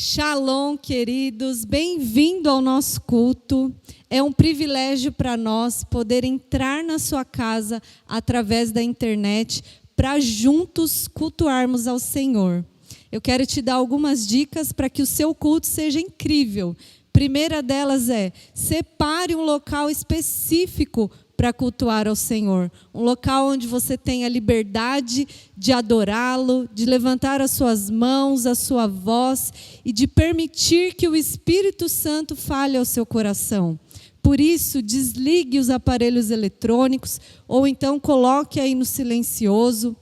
Shalom, queridos, bem-vindo ao nosso culto. É um privilégio para nós poder entrar na sua casa através da internet para juntos cultuarmos ao Senhor. Eu quero te dar algumas dicas para que o seu culto seja incrível. Primeira delas é: separe um local específico para cultuar ao Senhor. Um local onde você tenha liberdade de adorá-lo, de levantar as suas mãos, a sua voz e de permitir que o Espírito Santo fale ao seu coração. Por isso, desligue os aparelhos eletrônicos ou então coloque aí no silencioso,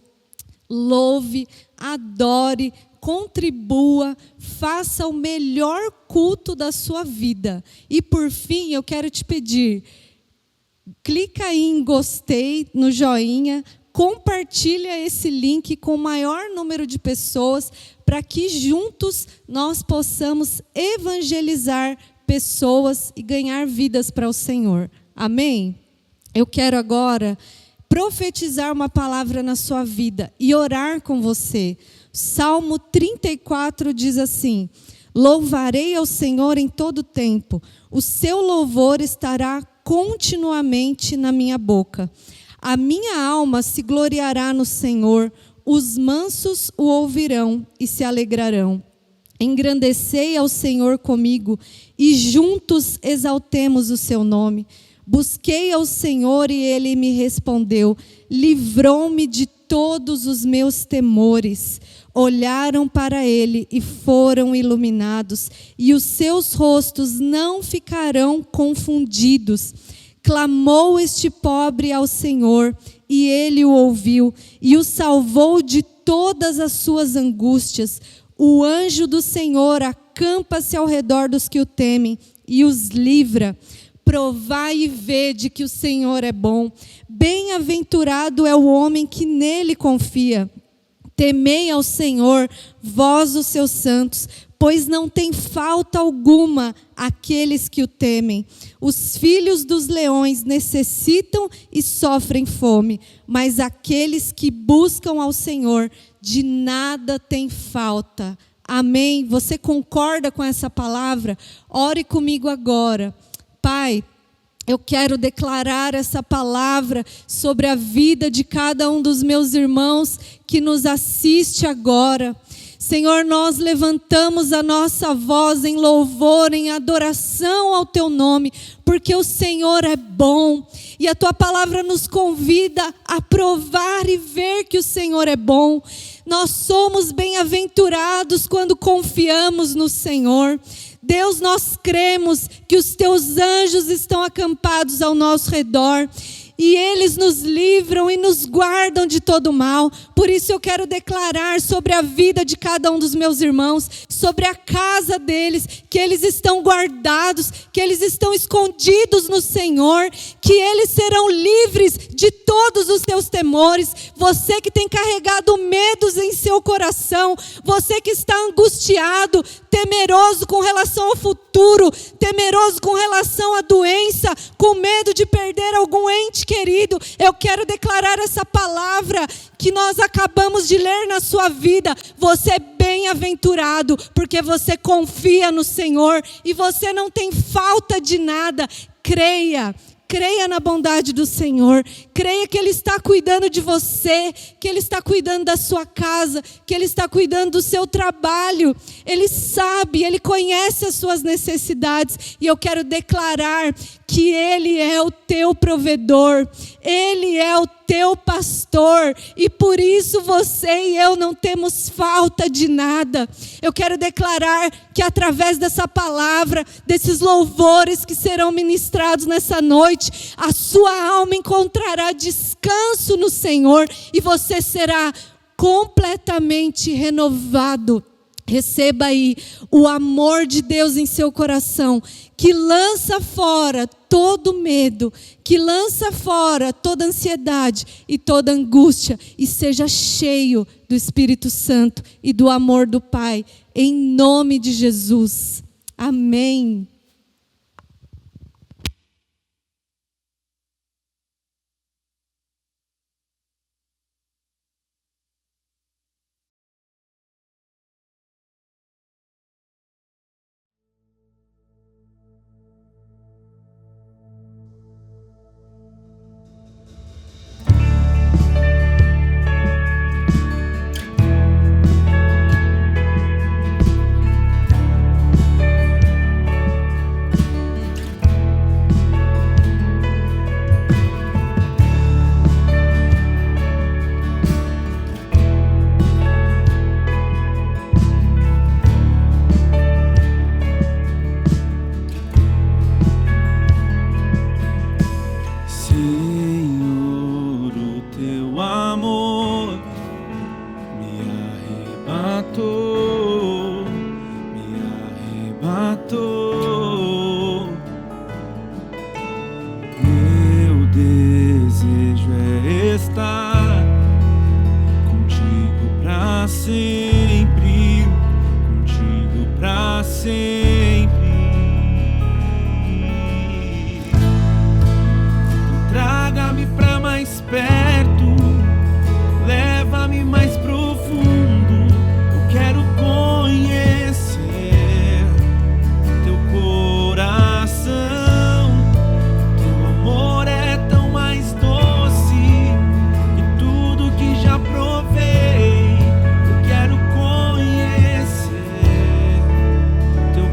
louve, adore, contribua, faça o melhor culto da sua vida. E por fim, eu quero te pedir: clica aí em gostei, no joinha, compartilha esse link com o maior número de pessoas para que juntos nós possamos evangelizar pessoas e ganhar vidas para o Senhor. Amém? Eu quero agora profetizar uma palavra na sua vida e orar com você. Salmo 34 diz assim: louvarei ao Senhor em todo tempo, o seu louvor estará continuamente na minha boca. A minha alma se gloriará no Senhor, os mansos o ouvirão e se alegrarão. Engrandecei ao Senhor comigo e juntos exaltemos o seu nome. Busquei ao Senhor e ele me respondeu, livrou-me de todos os meus temores. Olharam para ele e foram iluminados, e os seus rostos não ficarão confundidos. Clamou este pobre ao Senhor, e ele o ouviu, e o salvou de todas as suas angústias. O anjo do Senhor acampa-se ao redor dos que o temem, e os livra. Provai e vede que o Senhor é bom. Bem-aventurado é o homem que nele confia. Temei ao Senhor, vós os seus santos, pois não tem falta alguma aqueles que o temem. Os filhos dos leões necessitam e sofrem fome, mas aqueles que buscam ao Senhor, de nada tem falta. Amém? Você concorda com essa palavra? Ore comigo agora. Pai, eu quero declarar essa palavra sobre a vida de cada um dos meus irmãos que nos assiste agora. Senhor, nós levantamos a nossa voz em louvor, em adoração ao Teu nome, porque o Senhor é bom. E a Tua palavra nos convida a provar e ver que o Senhor é bom. Nós somos bem-aventurados quando confiamos no Senhor. Deus, nós cremos que os teus anjos estão acampados ao nosso redor e eles nos livram e nos guardam de todo mal. Por isso eu quero declarar sobre a vida de cada um dos meus irmãos, sobre a casa deles, que eles estão guardados, que eles estão escondidos no Senhor, que eles serão livres de todos os seus temores. Você que tem carregado medos em seu coração, você que está angustiado, temeroso com relação ao futuro, temeroso com relação à doença, com medo de perder algum ente querido, eu quero declarar essa palavra que nós acabamos de ler na sua vida. Você é bem-aventurado, porque você confia no Senhor e você não tem falta de nada. Creia na bondade do Senhor, creia que Ele está cuidando de você, que Ele está cuidando da sua casa, que Ele está cuidando do seu trabalho. Ele sabe, Ele conhece as suas necessidades e eu quero declarar que Ele é o teu provedor, Ele é o teu pastor e por isso você e eu não temos falta de nada. Eu quero declarar que através dessa palavra, desses louvores que serão ministrados nessa noite, a sua alma encontrará descanso no Senhor e você será completamente renovado. Receba aí o amor de Deus em seu coração, que lança fora todo medo, que lança fora toda ansiedade e toda angústia, e seja cheio do Espírito Santo e do amor do Pai, em nome de Jesus. Amém. sempre. Traga-me pra mais perto, leva-me mais profundo. Eu quero conhecer teu coração. Teu amor é tão mais doce que tudo que já provei. Eu quero conhecer teu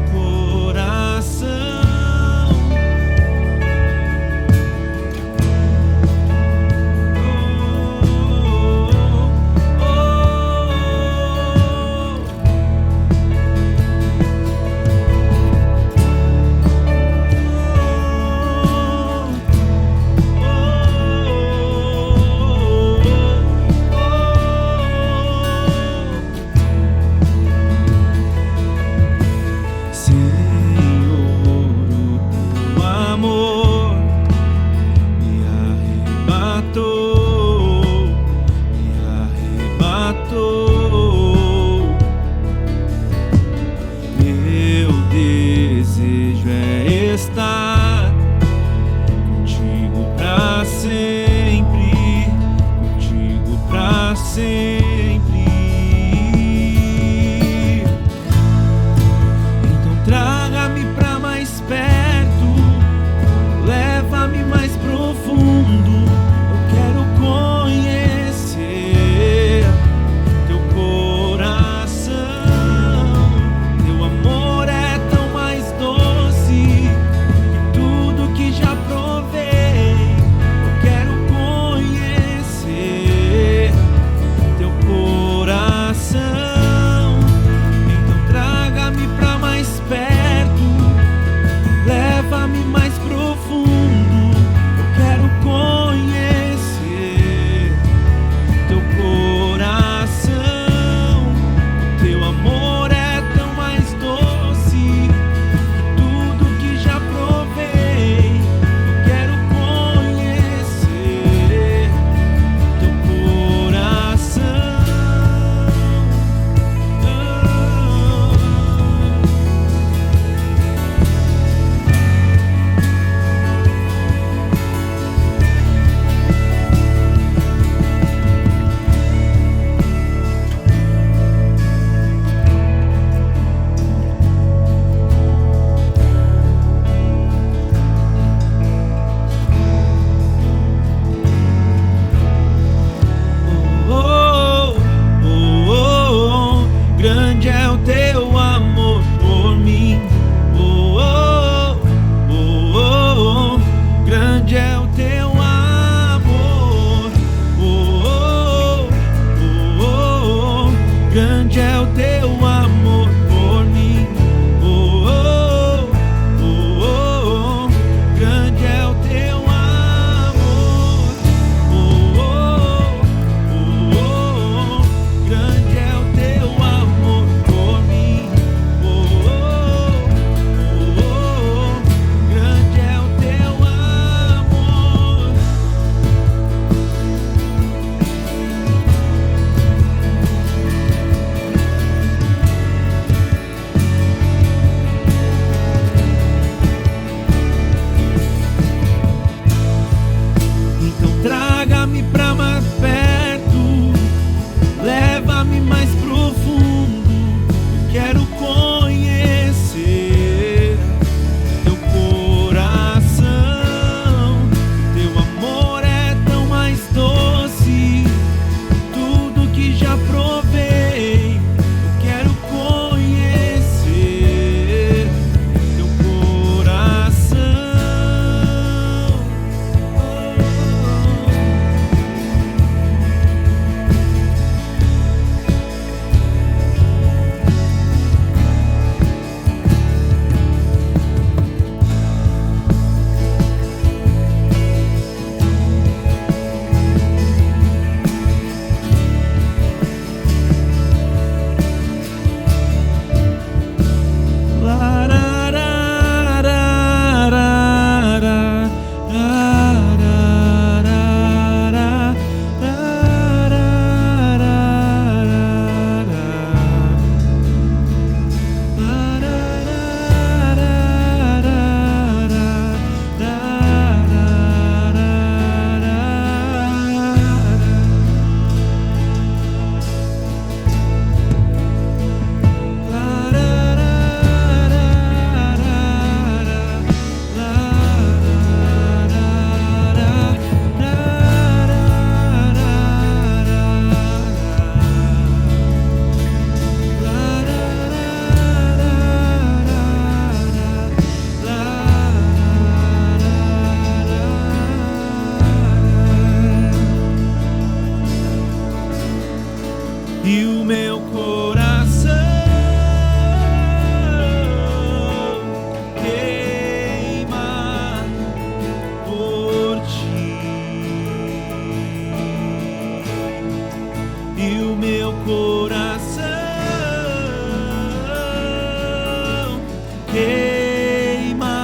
queima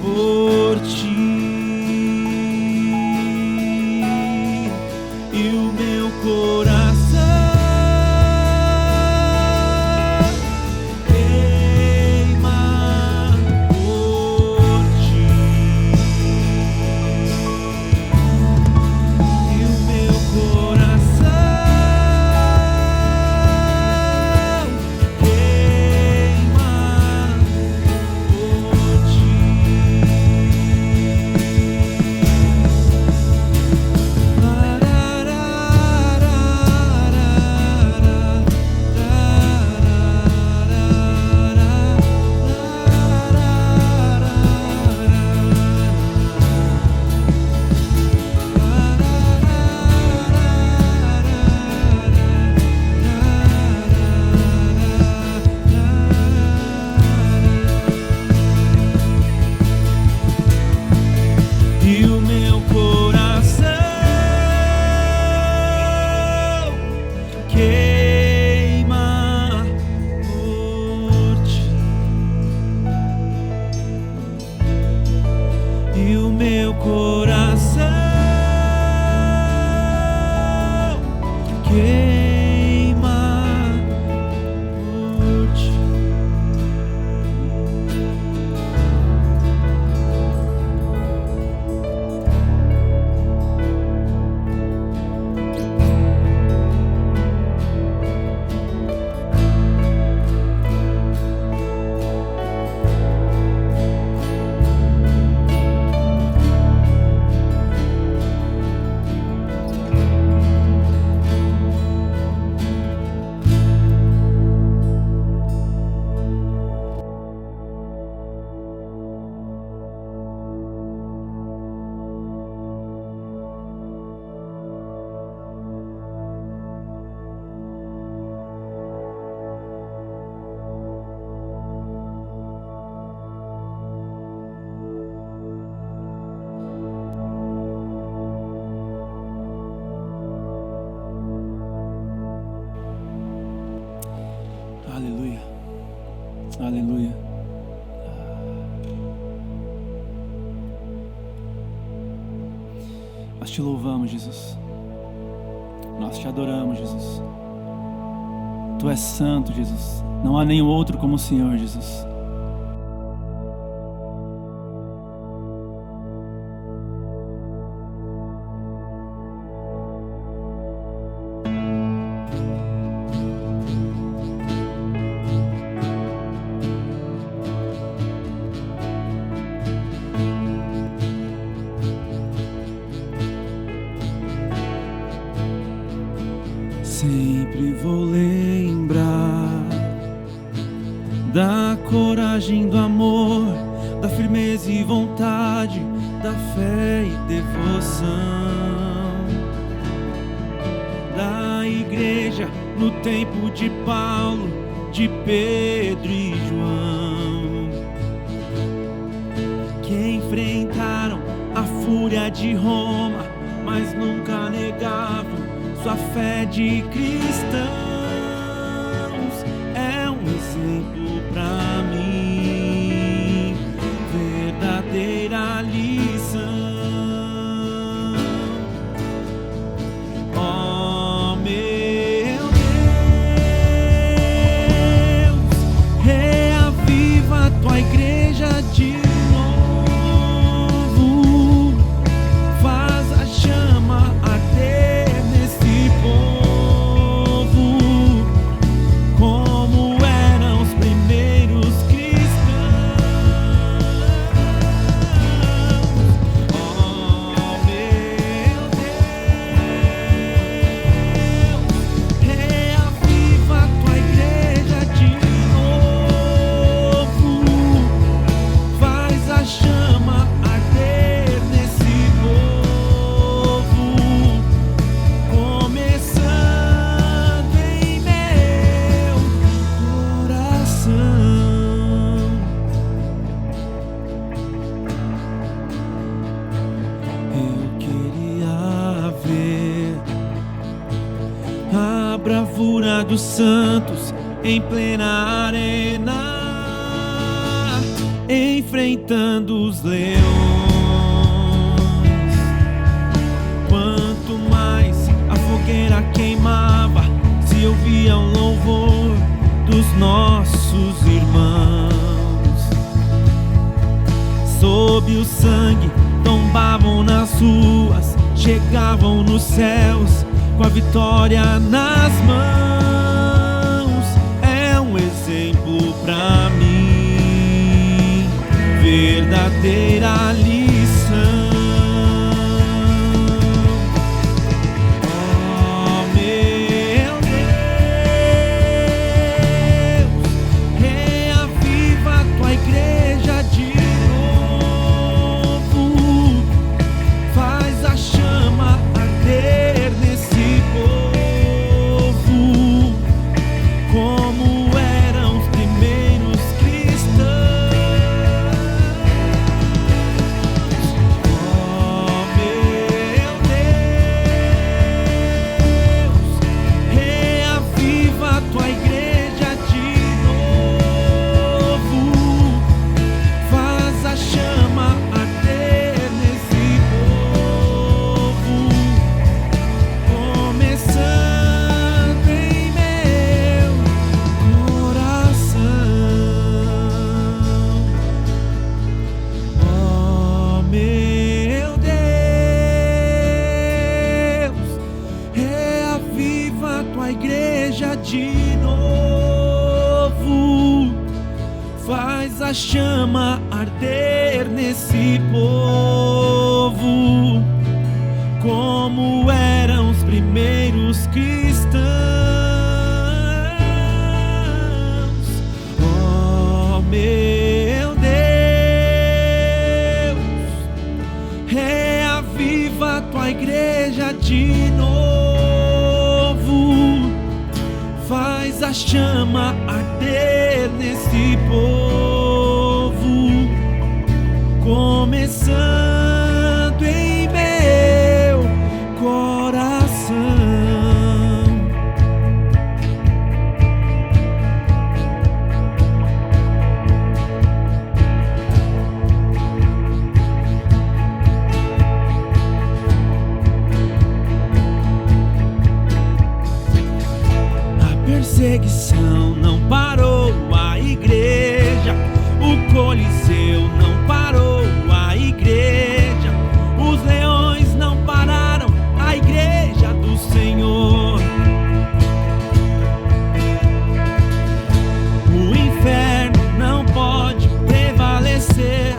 por ti, e o meu coração queima por ti, e o meu coração queima por ti. E o meu coração queima por ti, e o meu coração queima por ti. Aleluia, aleluia. Nós te louvamos, Jesus. Nós te adoramos, Jesus. Tu és santo, Jesus. Não há nenhum outro como o Senhor, Jesus. Sempre vou lembrar da coragem, do amor, da firmeza e vontade, da fé e devoção da igreja no tempo de Paulo, de Pedro e João, que enfrentaram a fúria de Roma, mas nunca negavam sua fé de cristãos. É um exemplo pra mim, verdadeira lição. Oh meu Deus, reaviva a tua igreja de novo, faz a chama arder nesse povo, como eram os primeiros cristãos. Oh meu Deus, reaviva a tua igreja de novo, faz a chama arder nesse povo, começando em meu coração. Eu queria ver a bravura dos santos em plena arena, enfrentando os leões. Quanto mais a fogueira queimava, se ouvia um louvor dos nossos irmãos. Sob o sangue tombavam nas ruas, chegavam nos céus com a vitória nas mãos. É um exemplo pra mim, verdadeira lição. Oh meu Deus, reaviva tua igreja de novo, faz a chama arder nesse povo, como eram os primeiros cristãos. Oh meu Deus, reaviva a tua igreja de novo, faz a chama arder nesse povo, começando em meu coração. Oh meu Deus, reaviva a tua igreja de novo, faz a chama arder nesse povo, como eram os primeiros cristãos. Oh meu Deus, reaviva a tua igreja de novo, faz a chama arder nesse povo, começando em meu coração. A perseguição não parou a igreja, o Coliseu não parou a igreja, os leões não pararam a igreja do Senhor. O inferno não pode prevalecer,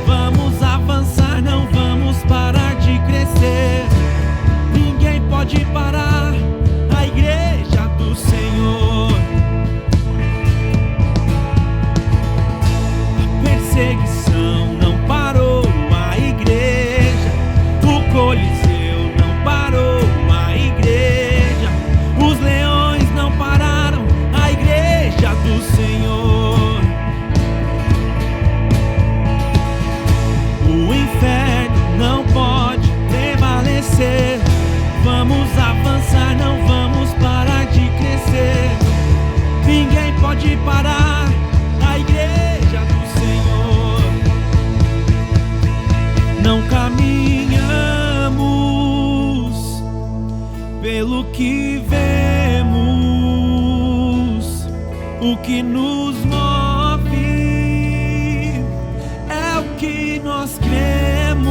vamos avançar, não vamos parar de crescer. Ninguém pode parar a igreja do Senhor. A perseguição não parou a igreja, o Coliseu não parou a igreja, os leões não pararam a igreja do Senhor. O inferno não pode prevalecer, vamos avançar, não vamos parar de crescer. Ninguém pode parar a igreja do Senhor. Não caminhamos pelo que vemos, o que nos move é o que nós cremos.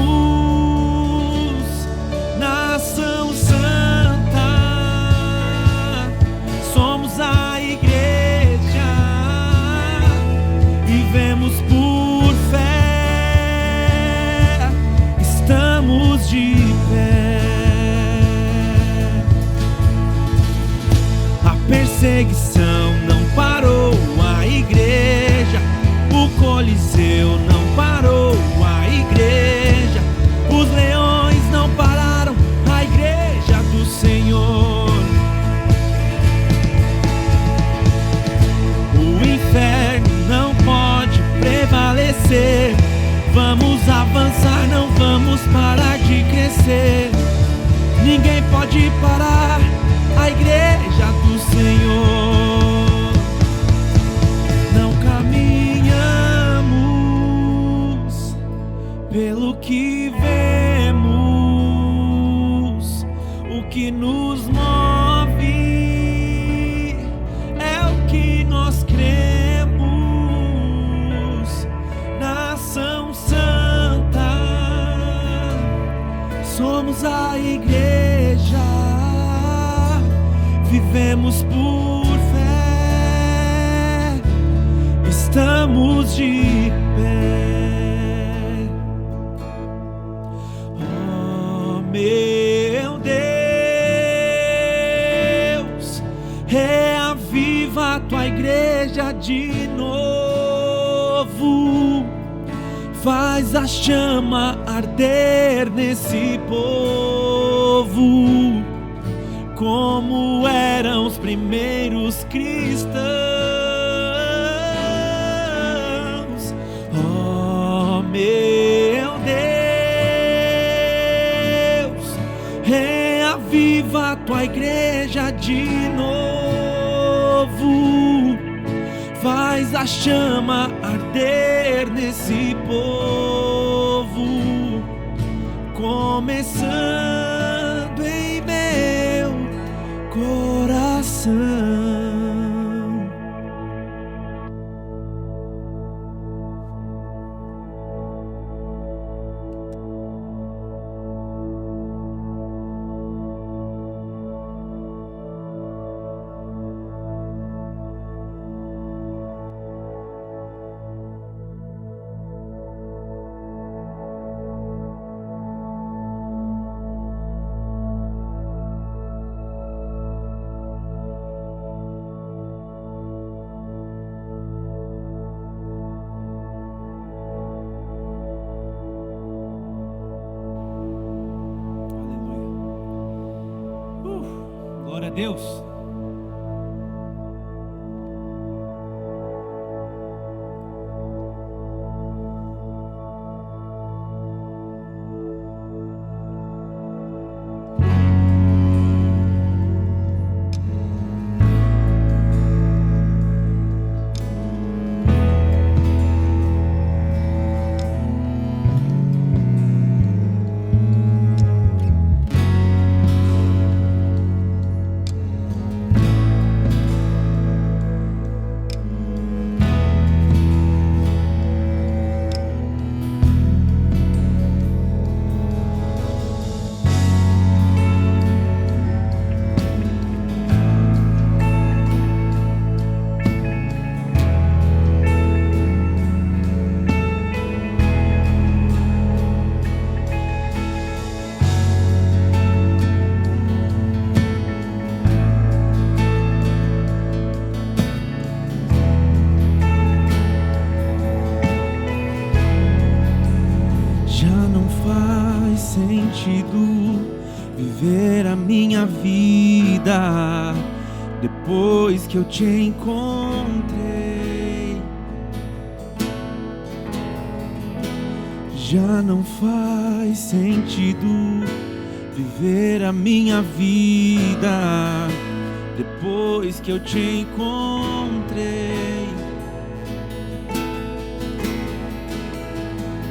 Nação santa, somos a igreja e vemos por fé, estamos de pé. A perseguição não parou a igreja, o Coliseu não parou a igreja, os leões não pararam a igreja do Senhor. O inferno não pode prevalecer, vamos avançar, não vamos parar de crescer. Ninguém pode parar a igreja do Senhor. Não caminhamos que nos move, é o que nós cremos, nação santa, somos a igreja, vivemos por fé, estamos de pé. Oh, meu Deus, reaviva a tua igreja de novo, faz a chama arder nesse povo, como eram os primeiros cristãos. Oh, meu Deus, reaviva a tua igreja de novo, faz a chama arder nesse povo, começando em meu coração. Glória a Deus. Viver a minha vida depois que eu te encontrei. Já não faz sentido viver a minha vida depois que eu te encontrei.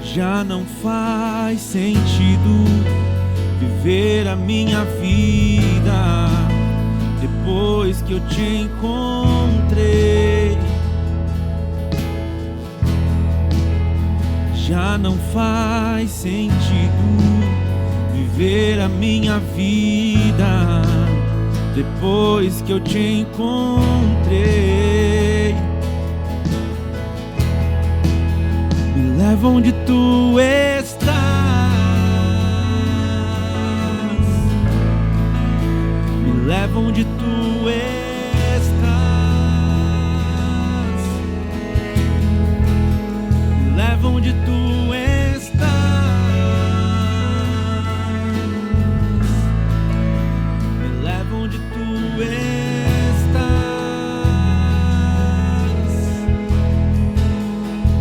Já não faz sentido viver a minha vida depois que eu te encontrei. Já não faz sentido viver a minha vida depois que eu te encontrei. Me leva onde tu estás, leva onde tu estás, leva onde tu estás, me leva onde tu estás,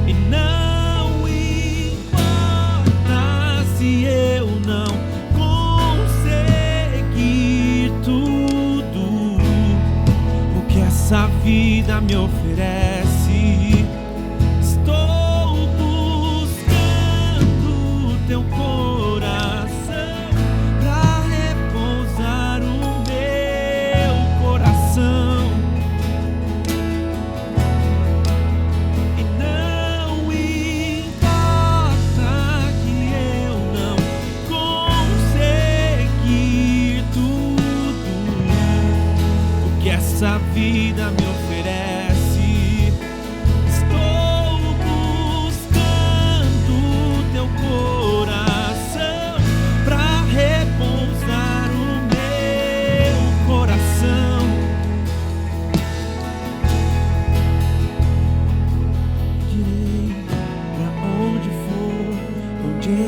e não importa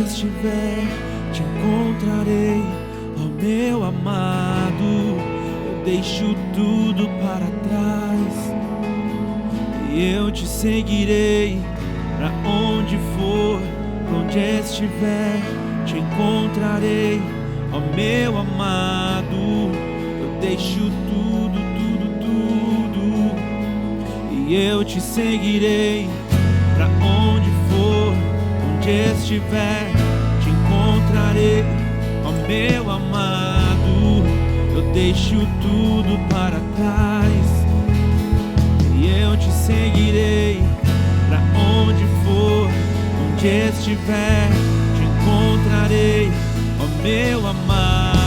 estiver, te encontrarei, ó meu amado. Eu deixo tudo para trás e eu te seguirei pra onde for, pra onde estiver, te encontrarei, ó meu amado. Eu deixo tudo, e eu te seguirei pra onde for, onde estiver, te encontrarei, ó meu amado. Eu deixo tudo para trás e eu te seguirei pra onde for, onde estiver, te encontrarei, ó meu amado.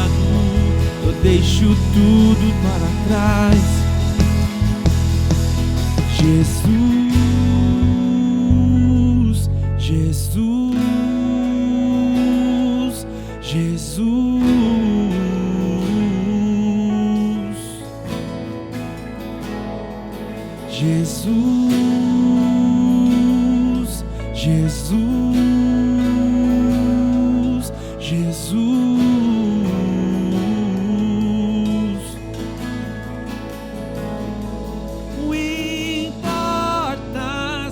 Eu deixo tudo para trás. Jesus, Jesus, Jesus, Jesus, Jesus, Jesus. O importa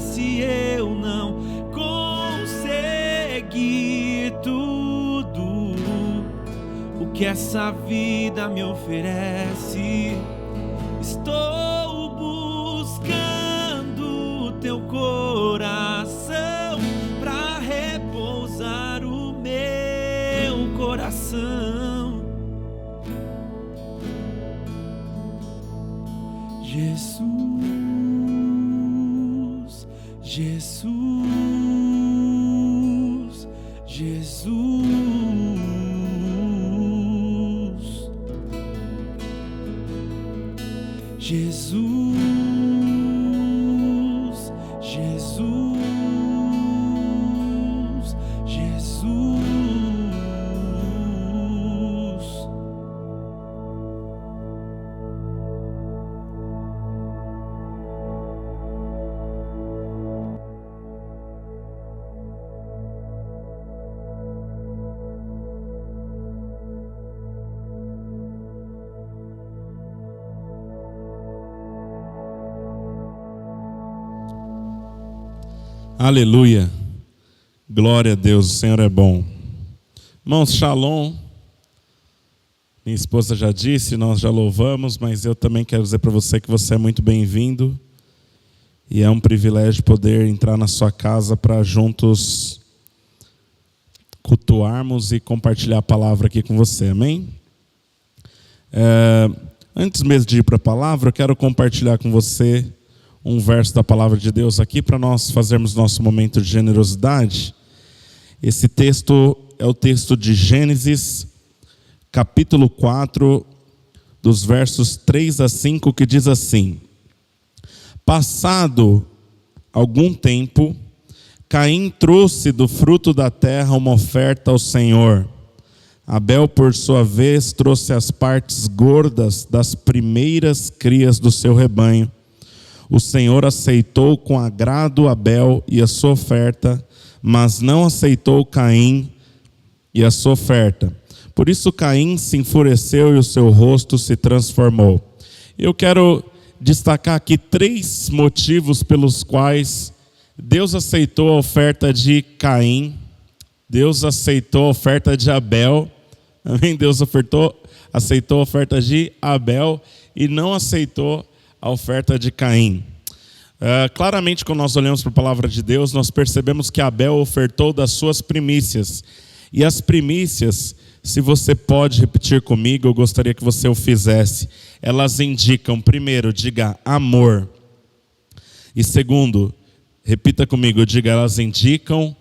se eu não conseguir tudo o que essa vida me oferece. Estou buscando teu coração pra repousar o meu coração. Jesus, Jesus, Jesus, Jesus, Jesus, Jesus. Aleluia, glória a Deus, o Senhor é bom. Irmãos, shalom. Minha esposa já disse, nós já louvamos, mas eu também quero dizer para você que você é muito bem-vindo. E é um privilégio poder entrar na sua casa para juntos cultuarmos e compartilhar a palavra aqui com você, amém? Antes mesmo de ir para a palavra, eu quero compartilhar com você um verso da palavra de Deus aqui para nós fazermos nosso momento de generosidade. Esse texto é o texto de Gênesis, capítulo 4, dos versos 3 a 5, que diz assim: Passado algum tempo, Caim trouxe do fruto da terra uma oferta ao Senhor. Abel, por sua vez, trouxe as partes gordas das primeiras crias do seu rebanho. O Senhor aceitou com agrado Abel e a sua oferta, mas não aceitou Caim e a sua oferta. Por isso Caim se enfureceu e o seu rosto se transformou. Eu quero destacar aqui 3 motivos pelos quais Deus aceitou a oferta de Caim, Deus aceitou a oferta de Abel, amém? Deus aceitou a oferta de Abel e não aceitou a oferta de Caim. Claramente, quando nós olhamos para a palavra de Deus, nós percebemos que Abel ofertou das suas primícias. E as primícias, se você pode repetir comigo, eu gostaria que você o fizesse. Elas indicam, primeiro, diga amor. E segundo, repita comigo, diga, elas indicam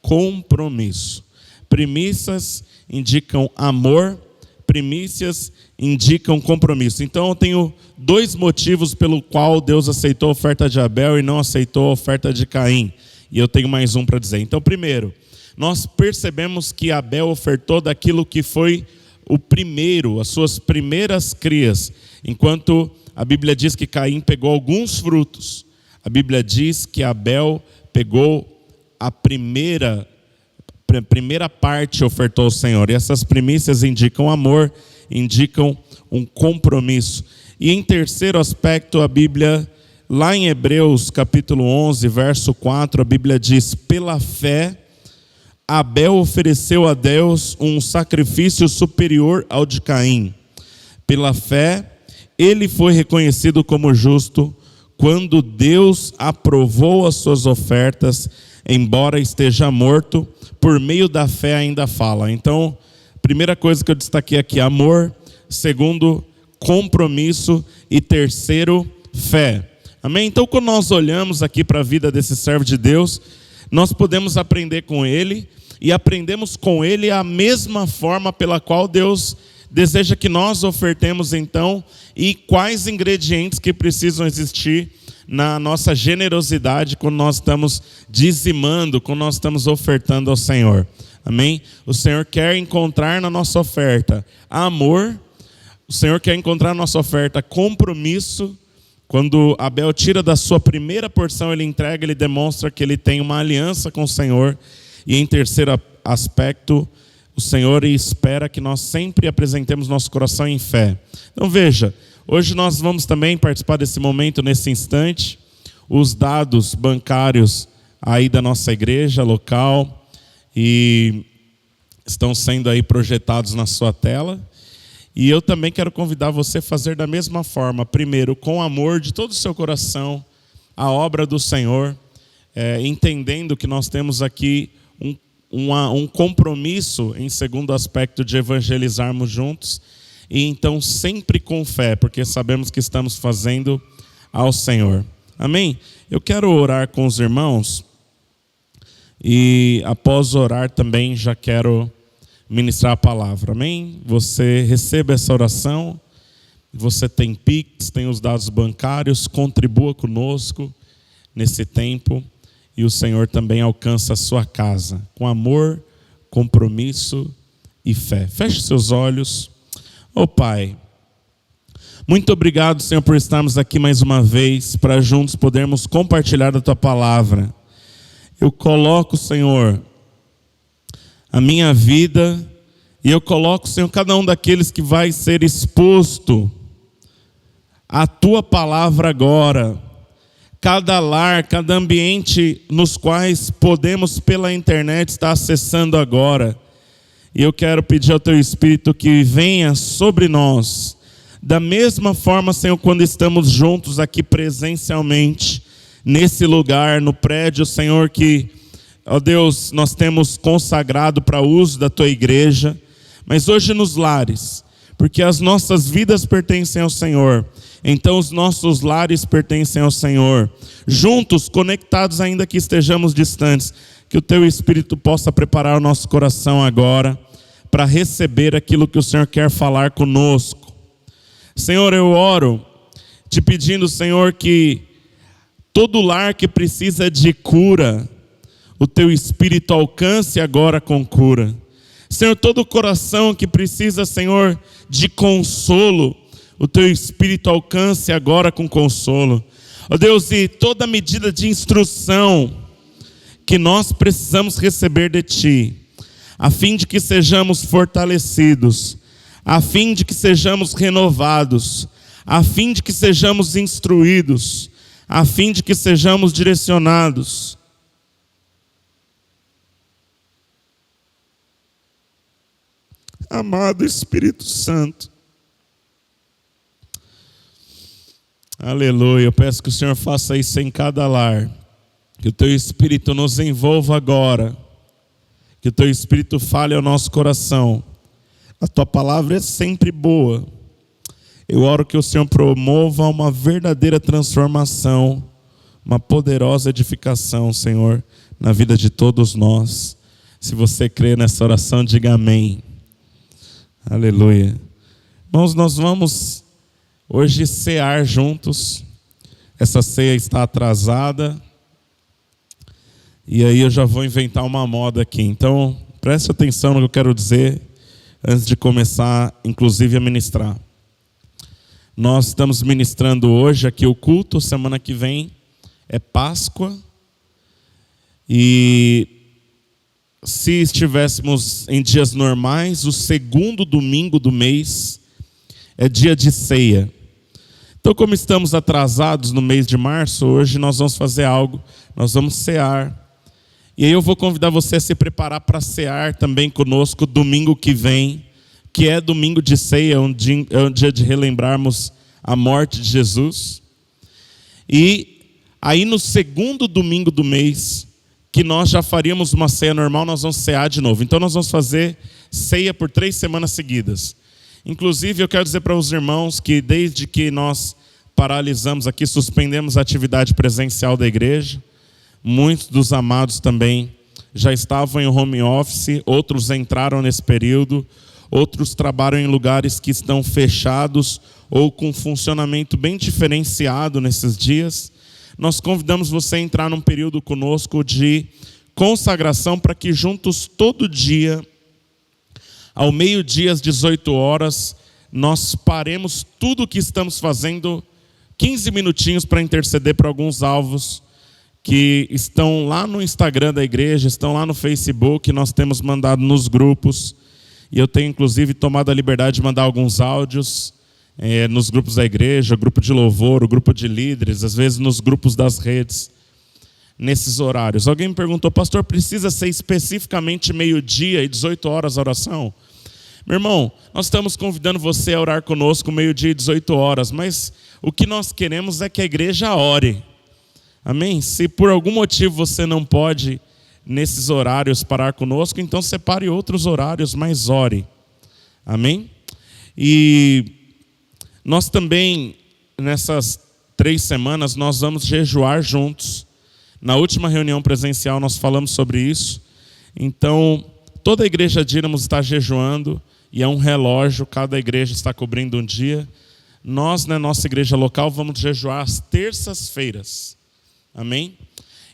compromisso. Primícias indicam amor, primícias indicam compromisso. Então eu tenho 2 motivos pelo qual Deus aceitou a oferta de Abel e não aceitou a oferta de Caim. E eu tenho mais um para dizer. Então, primeiro, nós percebemos que Abel ofertou daquilo que foi o primeiro, as suas primeiras crias, enquanto a Bíblia diz que Caim pegou alguns frutos. A Bíblia diz que Abel pegou a primeira primeira parte ofertou ao Senhor. E essas primícias indicam amor, indicam um compromisso. E em terceiro aspecto, a Bíblia, lá em Hebreus capítulo 11, verso 4, a Bíblia diz: pela fé, Abel ofereceu a Deus um sacrifício superior ao de Caim. Pela fé, ele foi reconhecido como justo quando Deus aprovou as suas ofertas, embora esteja morto, por meio da fé ainda fala. Então, primeira coisa que eu destaquei aqui, amor. Segundo, compromisso. E terceiro, fé. Amém? Então, quando nós olhamos aqui para a vida desse servo de Deus, nós podemos aprender com ele, e aprendemos com ele a mesma forma pela qual Deus deseja que nós ofertemos então, e quais ingredientes que precisam existir na nossa generosidade quando nós estamos dizimando, quando nós estamos ofertando ao Senhor. Amém? O Senhor quer encontrar na nossa oferta amor, o Senhor quer encontrar na nossa oferta compromisso. Quando Abel tira da sua primeira porção, ele entrega, ele demonstra que ele tem uma aliança com o Senhor. E em terceiro aspecto, o Senhor espera que nós sempre apresentemos nosso coração em fé. Então veja, hoje nós vamos também participar desse momento, nesse instante. Os dados bancários aí da nossa igreja local e estão sendo aí projetados na sua tela. E eu também quero convidar você a fazer da mesma forma. Primeiro, com amor de todo o seu coração, a obra do Senhor, entendendo que nós temos aqui um compromisso, em segundo aspecto, de evangelizarmos juntos. E então sempre com fé, porque sabemos que estamos fazendo ao Senhor. Amém? Eu quero orar com os irmãos. E após orar também já quero ministrar a palavra, amém? Você receba essa oração, você tem Pix, tem os dados bancários, contribua conosco nesse tempo e o Senhor também alcança a sua casa com amor, compromisso e fé. Feche seus olhos. Ó Pai, muito obrigado, Senhor, por estarmos aqui mais uma vez para juntos podermos compartilhar da Tua palavra. Eu coloco, Senhor, a minha vida, e eu coloco, Senhor, cada um daqueles que vai ser exposto à Tua palavra agora, cada lar, cada ambiente nos quais podemos pela internet estar acessando agora, e eu quero pedir ao Teu Espírito que venha sobre nós, da mesma forma, Senhor, quando estamos juntos aqui presencialmente, nesse lugar, no prédio, Senhor, que ó Deus, nós temos consagrado para o uso da Tua igreja, mas hoje nos lares, porque as nossas vidas pertencem ao Senhor, então os nossos lares pertencem ao Senhor, juntos, conectados ainda que estejamos distantes, que o Teu Espírito possa preparar o nosso coração agora, para receber aquilo que o Senhor quer falar conosco. Senhor, eu oro, te pedindo, Senhor, que todo lar que precisa de cura, o Teu Espírito alcance agora com cura. Senhor, todo coração que precisa, Senhor, de consolo, o Teu Espírito alcance agora com consolo. Ó Deus, e toda medida de instrução que nós precisamos receber de Ti, a fim de que sejamos fortalecidos, a fim de que sejamos renovados, a fim de que sejamos instruídos, a fim de que sejamos direcionados. Amado Espírito Santo, aleluia, eu peço que o Senhor faça isso em cada lar, que o Teu Espírito nos envolva agora, que o Teu Espírito fale ao nosso coração. A Tua palavra é sempre boa. Eu oro que o Senhor promova uma verdadeira transformação, uma poderosa edificação, Senhor, na vida de todos nós. Se você crê nessa oração, diga amém. Aleluia. Irmãos, nós vamos hoje cear juntos. Essa ceia está atrasada. E aí eu já vou inventar uma moda aqui. Então, preste atenção no que eu quero dizer antes de começar, inclusive, a ministrar. Nós estamos ministrando hoje aqui o culto. Semana que vem é Páscoa. E se estivéssemos em dias normais, o segundo domingo do mês é dia de ceia. Então, como estamos atrasados no mês de março, hoje nós vamos fazer algo, nós vamos cear. E aí eu vou convidar você a se preparar para cear também conosco domingo que vem, que é domingo de ceia, é um dia de relembrarmos a morte de Jesus. E aí no segundo domingo do mês, que nós já faríamos uma ceia normal, nós vamos cear de novo. Então nós vamos fazer ceia por 3 semanas seguidas. Inclusive eu quero dizer para os irmãos que desde que nós paralisamos aqui, suspendemos a atividade presencial da igreja, muitos dos amados também já estavam em home office, outros entraram nesse período, outros trabalham em lugares que estão fechados ou com funcionamento bem diferenciado nesses dias. Nós convidamos você a entrar num período conosco de consagração para que juntos todo dia, ao meio-dia, às 18 horas, nós paremos tudo o que estamos fazendo, 15 minutinhos para interceder para alguns alvos que estão lá no Instagram da igreja, estão lá no Facebook, nós temos mandado nos grupos, e eu tenho inclusive tomado a liberdade de mandar alguns áudios nos grupos da igreja, o grupo de louvor, o grupo de líderes, às vezes nos grupos das redes, nesses horários. Alguém me perguntou, pastor, precisa ser especificamente meio-dia e 18 horas a oração? Meu irmão, nós estamos convidando você a orar conosco meio-dia e 18 horas, mas o que nós queremos é que a igreja ore. Amém? Se por algum motivo você não pode, nesses horários, parar conosco, então separe outros horários, mas ore. Amém? E nós também, nessas 3 semanas, nós vamos jejuar juntos. Na última reunião presencial nós falamos sobre isso. Então, toda a igreja Dínamos está jejuando, e é um relógio, cada igreja está cobrindo um dia. Nós, na nossa igreja local, vamos jejuar às terças-feiras. Amém?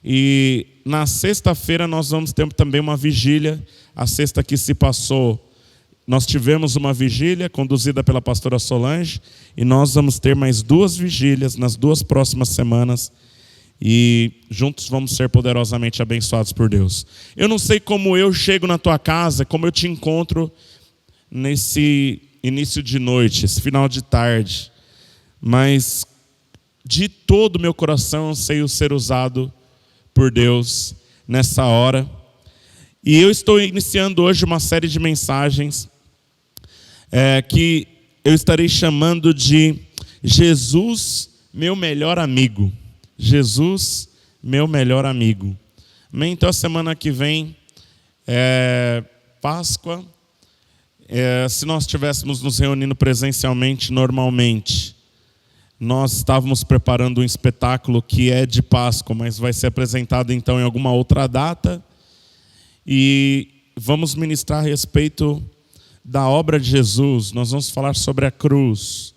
E na sexta-feira nós vamos ter também uma vigília. A sexta que se passou, nós tivemos uma vigília conduzida pela pastora Solange, e nós vamos ter mais 2 vigílias nas 2 próximas semanas, e juntos vamos ser poderosamente abençoados por Deus. Eu não sei como eu chego na tua casa, como eu te encontro nesse início de noite, esse final de tarde, mas de todo o meu coração eu anseio ser usado por Deus nessa hora. E eu estou iniciando hoje uma série de mensagens que eu estarei chamando de Jesus, meu melhor amigo. Jesus, meu melhor amigo. Amém? Então a semana que vem é Páscoa. Se nós estivéssemos nos reunindo presencialmente normalmente, nós estávamos preparando um espetáculo que é de Páscoa, mas vai ser apresentado então em alguma outra data. E vamos ministrar a respeito da obra de Jesus. Nós vamos falar sobre a cruz.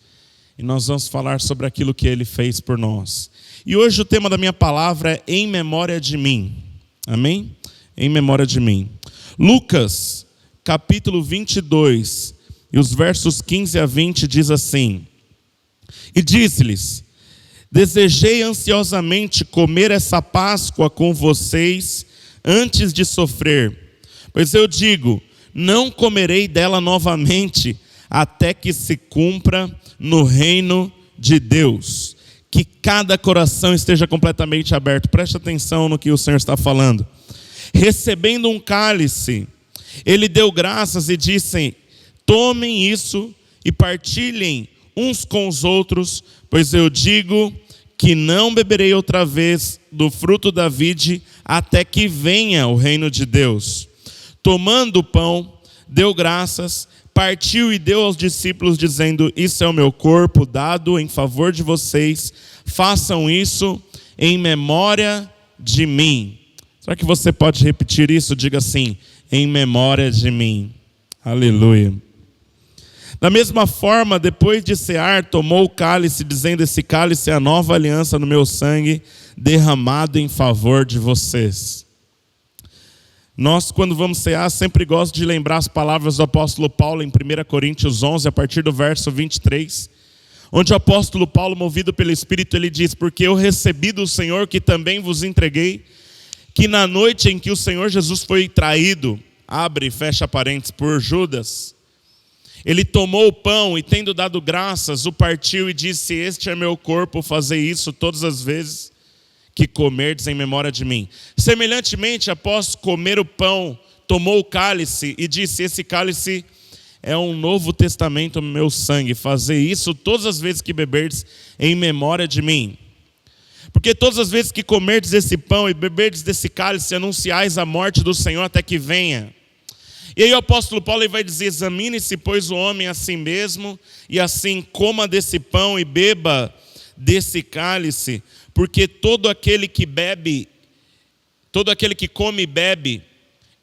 E nós vamos falar sobre aquilo que Ele fez por nós. E hoje o tema da minha palavra é em memória de mim. Amém? Em memória de mim. Lucas, capítulo 22, e os versos 15 a 20 diz assim: E disse-lhes: Desejei ansiosamente comer essa Páscoa com vocês antes de sofrer. Pois eu digo, não comerei dela novamente, até que se cumpra no reino de Deus. Que cada coração esteja completamente aberto. Preste atenção no que o Senhor está falando. Recebendo um cálice, ele deu graças e disse: tomem isso e partilhem uns com os outros, pois eu digo que não beberei outra vez do fruto da vide até que venha o reino de Deus. Tomando o pão, deu graças, partiu e deu aos discípulos, dizendo: isso é o meu corpo dado em favor de vocês, façam isso em memória de mim. Será que você pode repetir isso? Diga assim: em memória de mim. Aleluia. Da mesma forma, depois de cear, tomou o cálice, dizendo: esse cálice é a nova aliança no meu sangue, derramado em favor de vocês. Nós, quando vamos cear, sempre gosto de lembrar as palavras do apóstolo Paulo em 1 Coríntios 11, a partir do verso 23, onde o apóstolo Paulo, movido pelo Espírito, ele diz: porque eu recebi do Senhor que também vos entreguei, que na noite em que o Senhor Jesus foi traído, abre e fecha parênteses, por Judas, ele tomou o pão e, tendo dado graças, o partiu e disse: este é meu corpo, fazei isso todas as vezes que comerdes em memória de mim. Semelhantemente, após comer o pão, tomou o cálice e disse: esse cálice é um novo testamento no meu sangue, fazei isso todas as vezes que beberdes em memória de mim. Porque todas as vezes que comerdes esse pão e beberdes desse cálice, anunciais a morte do Senhor até que venha. E aí o apóstolo Paulo vai dizer: examine-se, pois, o homem a si mesmo, e assim coma desse pão e beba desse cálice, porque todo aquele que come e bebe,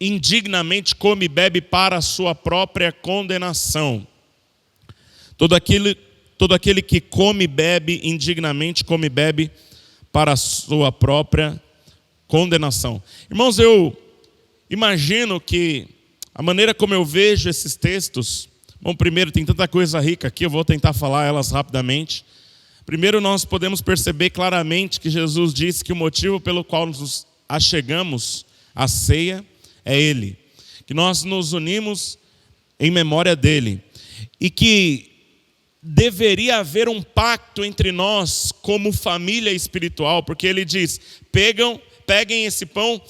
indignamente come e bebe para a sua própria condenação. Todo aquele que come e bebe, indignamente come e bebe para a sua própria condenação. Irmãos, eu imagino que a maneira como eu vejo esses textos, bom, primeiro tem tanta coisa rica aqui, eu vou tentar falar elas rapidamente. Primeiro, nós podemos perceber claramente que Jesus disse que o motivo pelo qual nos achegamos à ceia é Ele, que nós nos unimos em memória dEle, e que deveria haver um pacto entre nós como família espiritual, porque Ele diz: peguem esse pão,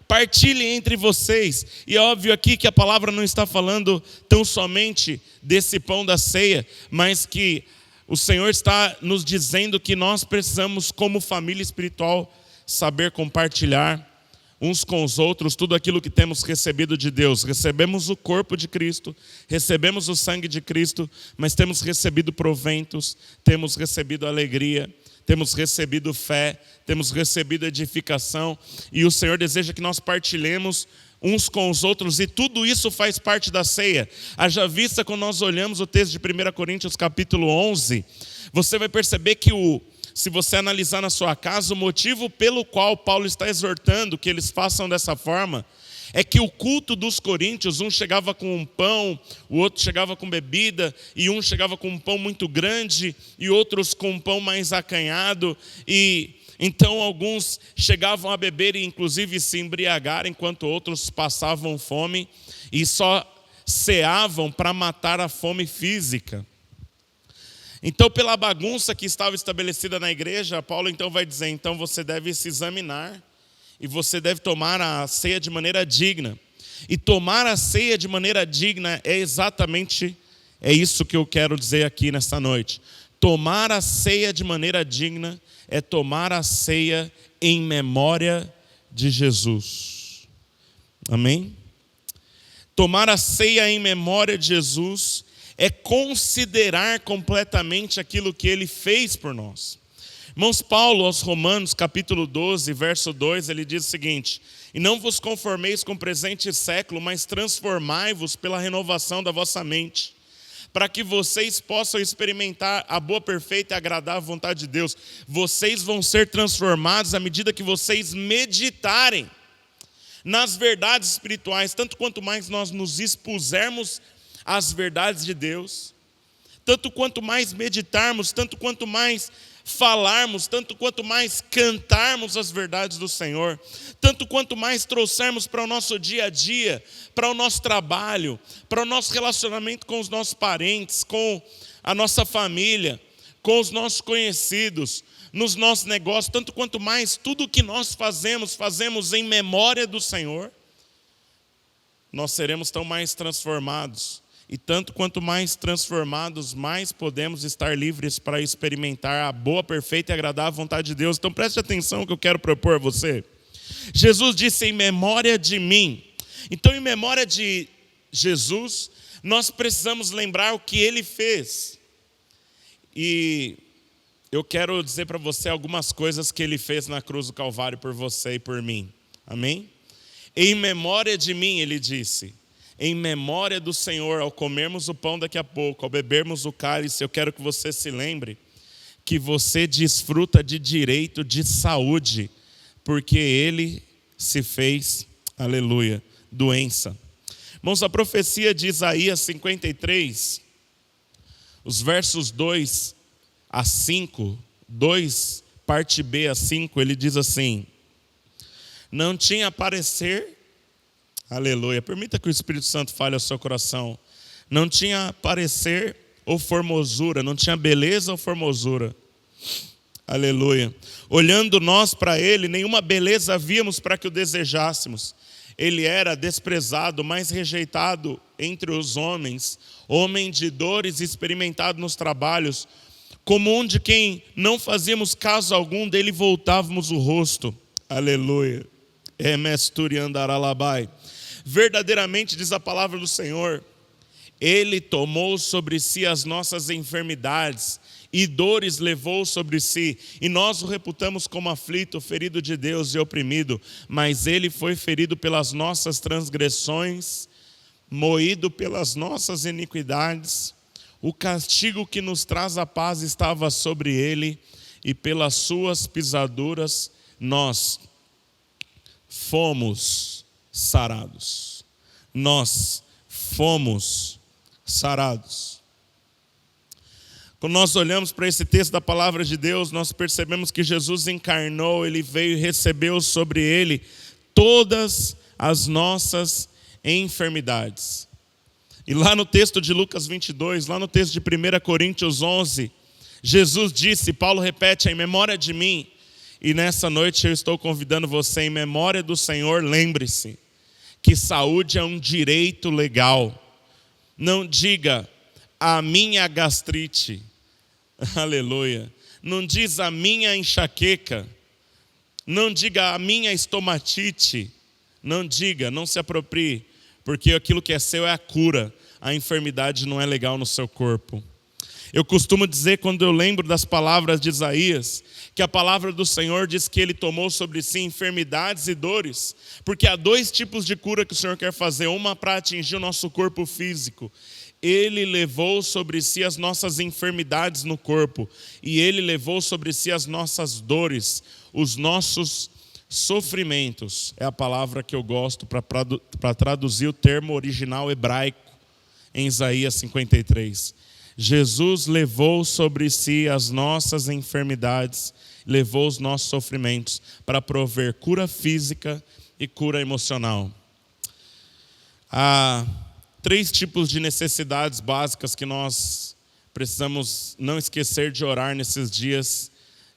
partilhem entre vocês. E é óbvio aqui que a palavra não está falando tão somente desse pão da ceia, mas que o Senhor está nos dizendo que nós precisamos, como família espiritual, saber compartilhar uns com os outros tudo aquilo que temos recebido de Deus. Recebemos o corpo de Cristo, recebemos o sangue de Cristo, mas temos recebido proventos, temos recebido alegria, temos recebido fé, temos recebido edificação, e o Senhor deseja que nós partilhemos uns com os outros, e tudo isso faz parte da ceia. Haja vista, quando nós olhamos o texto de 1 Coríntios capítulo 11, você vai perceber que se você analisar na sua casa, o motivo pelo qual Paulo está exortando que eles façam dessa forma, é que o culto dos coríntios, um chegava com um pão, o outro chegava com bebida, e um chegava com um pão muito grande, e outros com um pão mais acanhado, e então alguns chegavam a beber e inclusive se embriagar, enquanto outros passavam fome, e só ceavam para matar a fome física. Então, pela bagunça que estava estabelecida na igreja, Paulo então vai dizer: então você deve se examinar e você deve tomar a ceia de maneira digna. E tomar a ceia de maneira digna é exatamente isso que eu quero dizer aqui nesta noite. Tomar a ceia de maneira digna é tomar a ceia em memória de Jesus. Amém? Tomar a ceia em memória de Jesus é considerar completamente aquilo que Ele fez por nós. Irmãos, Paulo aos Romanos, capítulo 12, verso 2, ele diz o seguinte: e não vos conformeis com o presente século, mas transformai-vos pela renovação da vossa mente, para que vocês possam experimentar a boa, perfeita e agradável vontade de Deus. Vocês vão ser transformados à medida que vocês meditarem nas verdades espirituais, tanto quanto mais nós nos expusermos às verdades de Deus, tanto quanto mais meditarmos, tanto quanto mais falarmos, tanto quanto mais cantarmos as verdades do Senhor, tanto quanto mais trouxermos para o nosso dia a dia, para o nosso trabalho, para o nosso relacionamento com os nossos parentes, com a nossa família, com os nossos conhecidos, nos nossos negócios, tanto quanto mais tudo o que nós fazemos em memória do Senhor, nós seremos tão mais transformados. E tanto quanto mais transformados, mais podemos estar livres para experimentar a boa, perfeita e agradável vontade de Deus. Então preste atenção no que eu quero propor a você. Jesus disse: em memória de mim. Então, em memória de Jesus, nós precisamos lembrar o que Ele fez. E eu quero dizer para você algumas coisas que Ele fez na cruz do Calvário por você e por mim. Amém? Em memória de mim, Ele disse. Em memória do Senhor, ao comermos o pão daqui a pouco, ao bebermos o cálice, eu quero que você se lembre que você desfruta de direito de saúde, porque Ele se fez, aleluia, doença. Irmãos, a profecia de Isaías 53, os versos 2 a 5, 2, parte B a 5, ele diz assim: não tinha parecer, aleluia, permita que o Espírito Santo fale ao seu coração, não tinha parecer ou formosura, não tinha beleza ou formosura, aleluia. Olhando nós para ele, nenhuma beleza víamos para que o desejássemos. Ele era desprezado, mais rejeitado entre os homens, homem de dores, experimentado nos trabalhos, como um de quem não fazíamos caso algum, dele voltávamos o rosto. Aleluia. Verdadeiramente, diz a palavra do Senhor, ele tomou sobre si as nossas enfermidades e dores levou sobre si, e nós o reputamos como aflito, ferido de Deus e oprimido, mas ele foi ferido pelas nossas transgressões, moído pelas nossas iniquidades. O castigo que nos traz a paz estava sobre ele, e pelas suas pisaduras nós fomos sarados. Nós fomos sarados. Quando nós olhamos para esse texto da palavra de Deus, nós percebemos que Jesus encarnou, ele veio e recebeu sobre ele todas as nossas enfermidades. E lá no texto de Lucas 22, lá no texto de 1 Coríntios 11, Jesus disse, Paulo repete, em memória de mim, e nessa noite eu estou convidando você, em memória do Senhor, lembre-se que saúde é um direito legal. Não diga a minha gastrite, aleluia. Não diz a minha enxaqueca, não diga a minha estomatite, não diga, não se aproprie, porque aquilo que é seu é a cura, a enfermidade não é legal no seu corpo. Eu costumo dizer, quando eu lembro das palavras de Isaías, que a palavra do Senhor diz que ele tomou sobre si enfermidades e dores, porque há dois tipos de cura que o Senhor quer fazer, uma para atingir o nosso corpo físico. Ele levou sobre si as nossas enfermidades no corpo, e ele levou sobre si as nossas dores, os nossos sofrimentos. É a palavra que eu gosto para traduzir o termo original hebraico em Isaías 53. Jesus levou sobre si as nossas enfermidades, levou os nossos sofrimentos para prover cura física e cura emocional. Há 3 tipos de necessidades básicas que nós precisamos não esquecer de orar nesses dias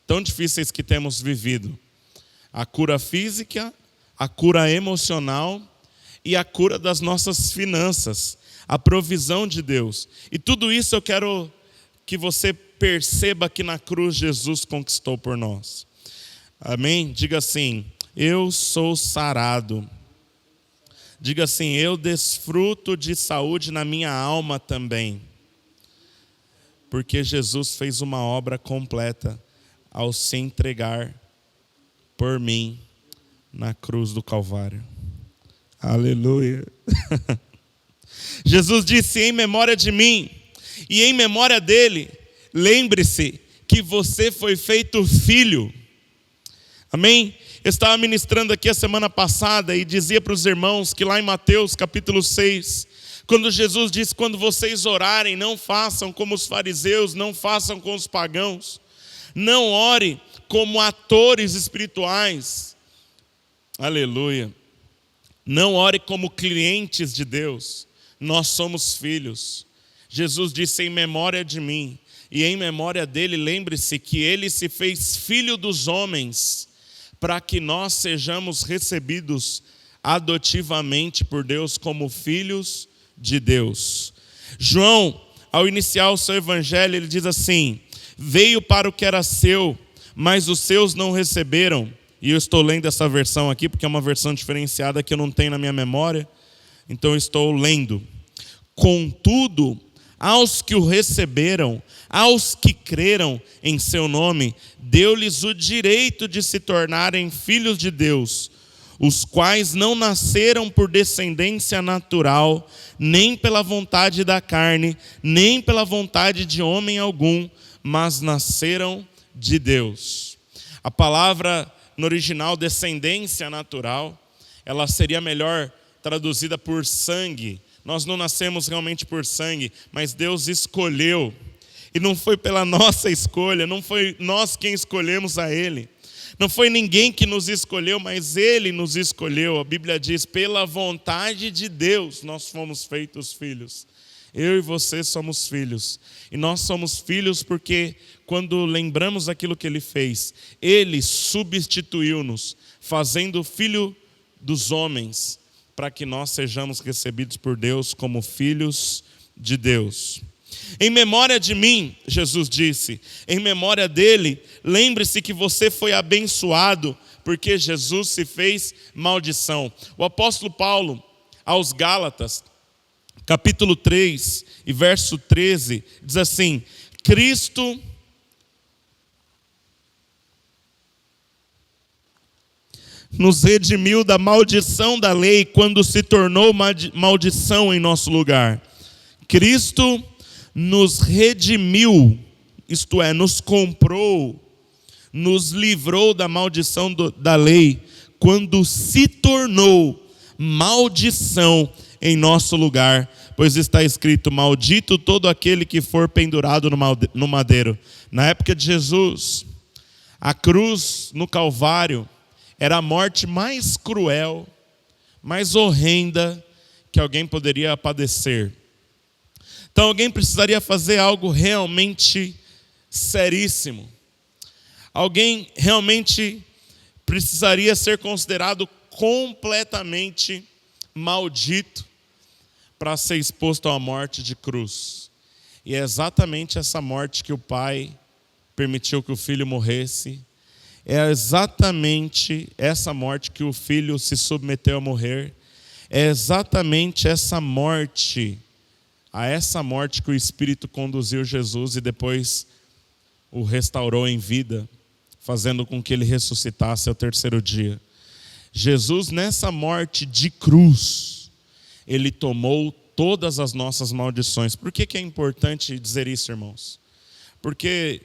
tão difíceis que temos vivido. A cura física, a cura emocional e a cura das nossas finanças, a provisão de Deus. E tudo isso eu quero que você perceba que na cruz Jesus conquistou por nós. Amém? Diga assim, eu sou sarado. Diga assim, eu desfruto de saúde na minha alma também. Porque Jesus fez uma obra completa ao se entregar por mim na cruz do Calvário. Aleluia. Jesus disse, em memória de mim e em memória dele, lembre-se que você foi feito filho. Amém? Eu estava ministrando aqui a semana passada e dizia para os irmãos que lá em Mateus capítulo 6, quando Jesus disse, quando vocês orarem, não façam como os fariseus, não façam como os pagãos, não ore como atores espirituais, aleluia, não ore como clientes de Deus, nós somos filhos. Jesus disse, em memória de mim e em memória dele, lembre-se que ele se fez filho dos homens, para que nós sejamos recebidos adotivamente por Deus como filhos de Deus. João, ao iniciar o seu evangelho, ele diz assim, veio para o que era seu, mas os seus não receberam. E eu estou lendo essa versão aqui, porque é uma versão diferenciada que eu não tenho na minha memória, então eu estou lendo. Contudo, aos que o receberam, aos que creram em seu nome, deu-lhes o direito de se tornarem filhos de Deus, os quais não nasceram por descendência natural, nem pela vontade da carne, nem pela vontade de homem algum, mas nasceram de Deus. A palavra no original, descendência natural, ela seria melhor traduzida por sangue. Nós não nascemos realmente por sangue, mas Deus escolheu. E não foi pela nossa escolha, não foi nós quem escolhemos a Ele. Não foi ninguém que nos escolheu, mas Ele nos escolheu. A Bíblia diz, pela vontade de Deus nós fomos feitos filhos. Eu e você somos filhos. E nós somos filhos porque quando lembramos aquilo que Ele fez, Ele substituiu-nos, fazendo filho dos homens, para que nós sejamos recebidos por Deus como filhos de Deus. Em memória de mim, Jesus disse, em memória dele, lembre-se que você foi abençoado, porque Jesus se fez maldição. O apóstolo Paulo, aos Gálatas, capítulo 3 e verso 13, diz assim, Cristo nos redimiu da maldição da lei, quando se tornou maldição em nosso lugar. Cristo nos redimiu, isto é, nos comprou, nos livrou da maldição da lei, quando se tornou maldição em nosso lugar, pois está escrito, maldito todo aquele que for pendurado no madeiro. Na época de Jesus, a cruz no Calvário era a morte mais cruel, mais horrenda que alguém poderia padecer. Então alguém precisaria fazer algo realmente seríssimo. Alguém realmente precisaria ser considerado completamente maldito para ser exposto à morte de cruz. E é exatamente essa morte que o Pai permitiu que o Filho morresse. É exatamente essa morte que o Filho se submeteu a morrer. É exatamente essa morte, a essa morte que o Espírito conduziu Jesus e depois o restaurou em vida, fazendo com que ele ressuscitasse ao terceiro dia. Jesus, nessa morte de cruz, ele tomou todas as nossas maldições. Por que é importante dizer isso, irmãos? Porque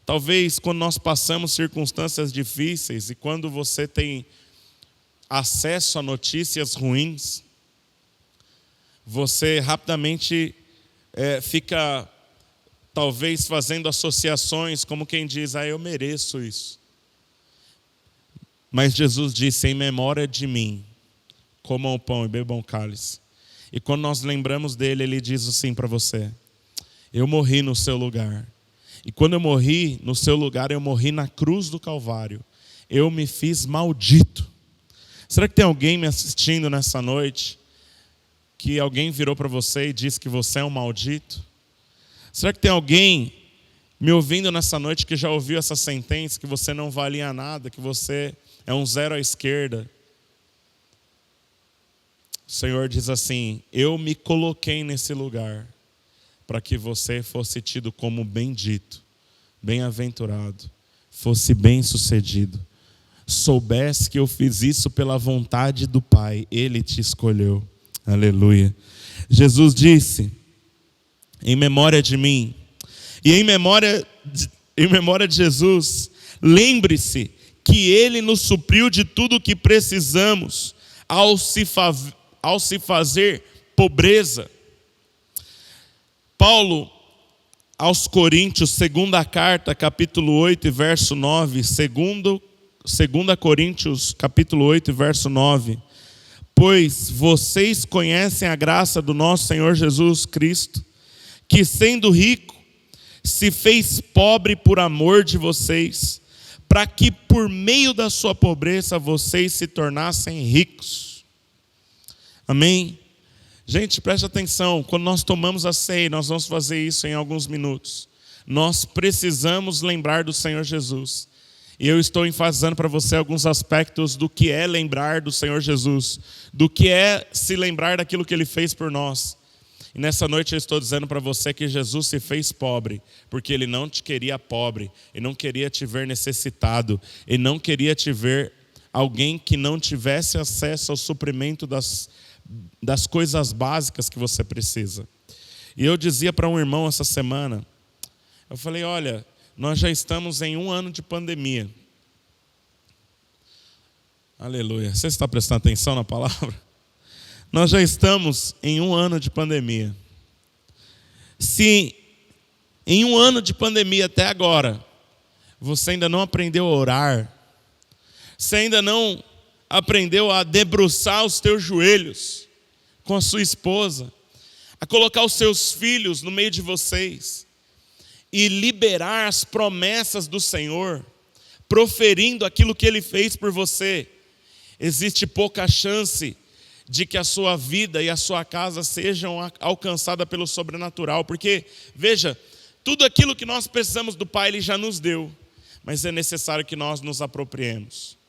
talvez quando nós passamos circunstâncias difíceis e quando você tem acesso a notícias ruins, você rapidamente fica talvez fazendo associações como quem diz, eu mereço isso. Mas Jesus disse, em memória de mim, comam o pão e bebam o cálice. E quando nós lembramos dele, ele diz assim para você, eu morri no seu lugar. E quando eu morri no seu lugar, eu morri na cruz do Calvário. Eu me fiz maldito. Será que tem alguém me assistindo nessa noite que alguém virou para você e disse que você é um maldito? Será que tem alguém me ouvindo nessa noite que já ouviu essa sentença, que você não valia nada, que você é um zero à esquerda? O Senhor diz assim, eu me coloquei nesse lugar para que você fosse tido como bendito, bem-aventurado, fosse bem-sucedido, soubesse que eu fiz isso pela vontade do Pai, Ele te escolheu. Aleluia. Jesus disse, em memória de mim, e em memória de Jesus, lembre-se que Ele nos supriu de tudo o que precisamos ao se fazer pobreza. Paulo, aos Coríntios, segunda carta, capítulo 8, verso 9, segunda Coríntios, capítulo 8, verso 9, pois vocês conhecem a graça do nosso Senhor Jesus Cristo, que sendo rico, se fez pobre por amor de vocês, para que por meio da sua pobreza vocês se tornassem ricos. Amém? Gente, preste atenção, quando nós tomamos a ceia, nós vamos fazer isso em alguns minutos. Nós precisamos lembrar do Senhor Jesus. E eu estou enfatizando para você alguns aspectos do que é lembrar do Senhor Jesus, do que é se lembrar daquilo que Ele fez por nós. E nessa noite eu estou dizendo para você que Jesus se fez pobre, porque Ele não te queria pobre, Ele não queria te ver necessitado, Ele não queria te ver alguém que não tivesse acesso ao suprimento das coisas básicas que você precisa. E eu dizia para um irmão essa semana, eu falei, olha, nós já estamos em 1 ano de pandemia. Aleluia. Você está prestando atenção na palavra? Nós já estamos em 1 ano de pandemia. Se em 1 ano de pandemia até agora, você ainda não aprendeu a orar, Você ainda não aprendeu a debruçar os teus joelhos com a sua esposa, a colocar os seus filhos no meio de vocês e liberar as promessas do Senhor, proferindo aquilo que Ele fez por você, existe pouca chance de que a sua vida e a sua casa sejam alcançadas pelo sobrenatural, porque, veja, tudo aquilo que nós precisamos do Pai, Ele já nos deu, mas é necessário que nós nos apropriemos.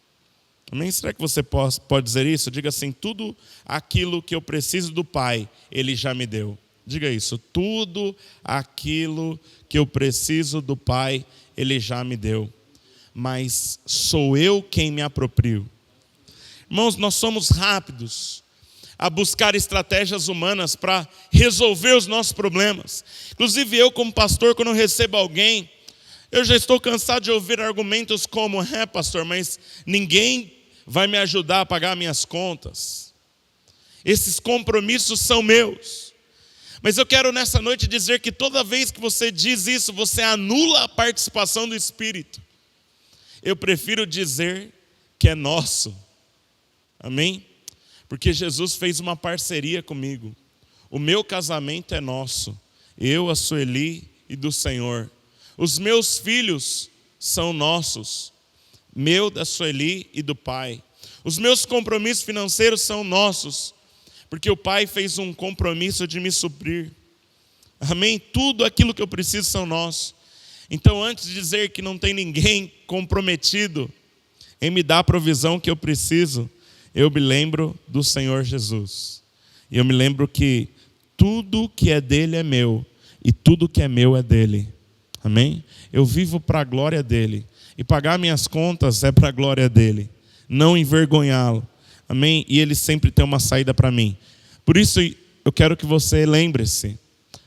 Amém? Será que você pode dizer isso? Diga assim: tudo aquilo que eu preciso do Pai, Ele já me deu. Diga isso: tudo aquilo que eu preciso do Pai, Ele já me deu, mas sou eu quem me aproprio. Irmãos, nós somos rápidos a buscar estratégias humanas para resolver os nossos problemas. Inclusive eu, como pastor, quando eu recebo alguém, eu já estou cansado de ouvir argumentos como: pastor, mas ninguém vai me ajudar a pagar minhas contas. Esses compromissos são meus. Mas eu quero nessa noite dizer que toda vez que você diz isso, você anula a participação do Espírito. Eu prefiro dizer que é nosso. Amém? Porque Jesus fez uma parceria comigo. O meu casamento é nosso. Eu, a Sueli e do Senhor. Os meus filhos são nossos. Meu, da Sueli e do Pai. Os meus compromissos financeiros são nossos. Porque o Pai fez um compromisso de me suprir. Amém? Tudo aquilo que eu preciso são nossos. Então, antes de dizer que não tem ninguém comprometido em me dar a provisão que eu preciso, eu me lembro do Senhor Jesus. E eu me lembro que tudo que é dele é meu, e tudo que é meu é dele. Amém? Eu vivo para a glória dele. E pagar minhas contas é para a glória dele. Não envergonhá-lo. Amém? E ele sempre tem uma saída para mim. Por isso eu quero que você lembre-se: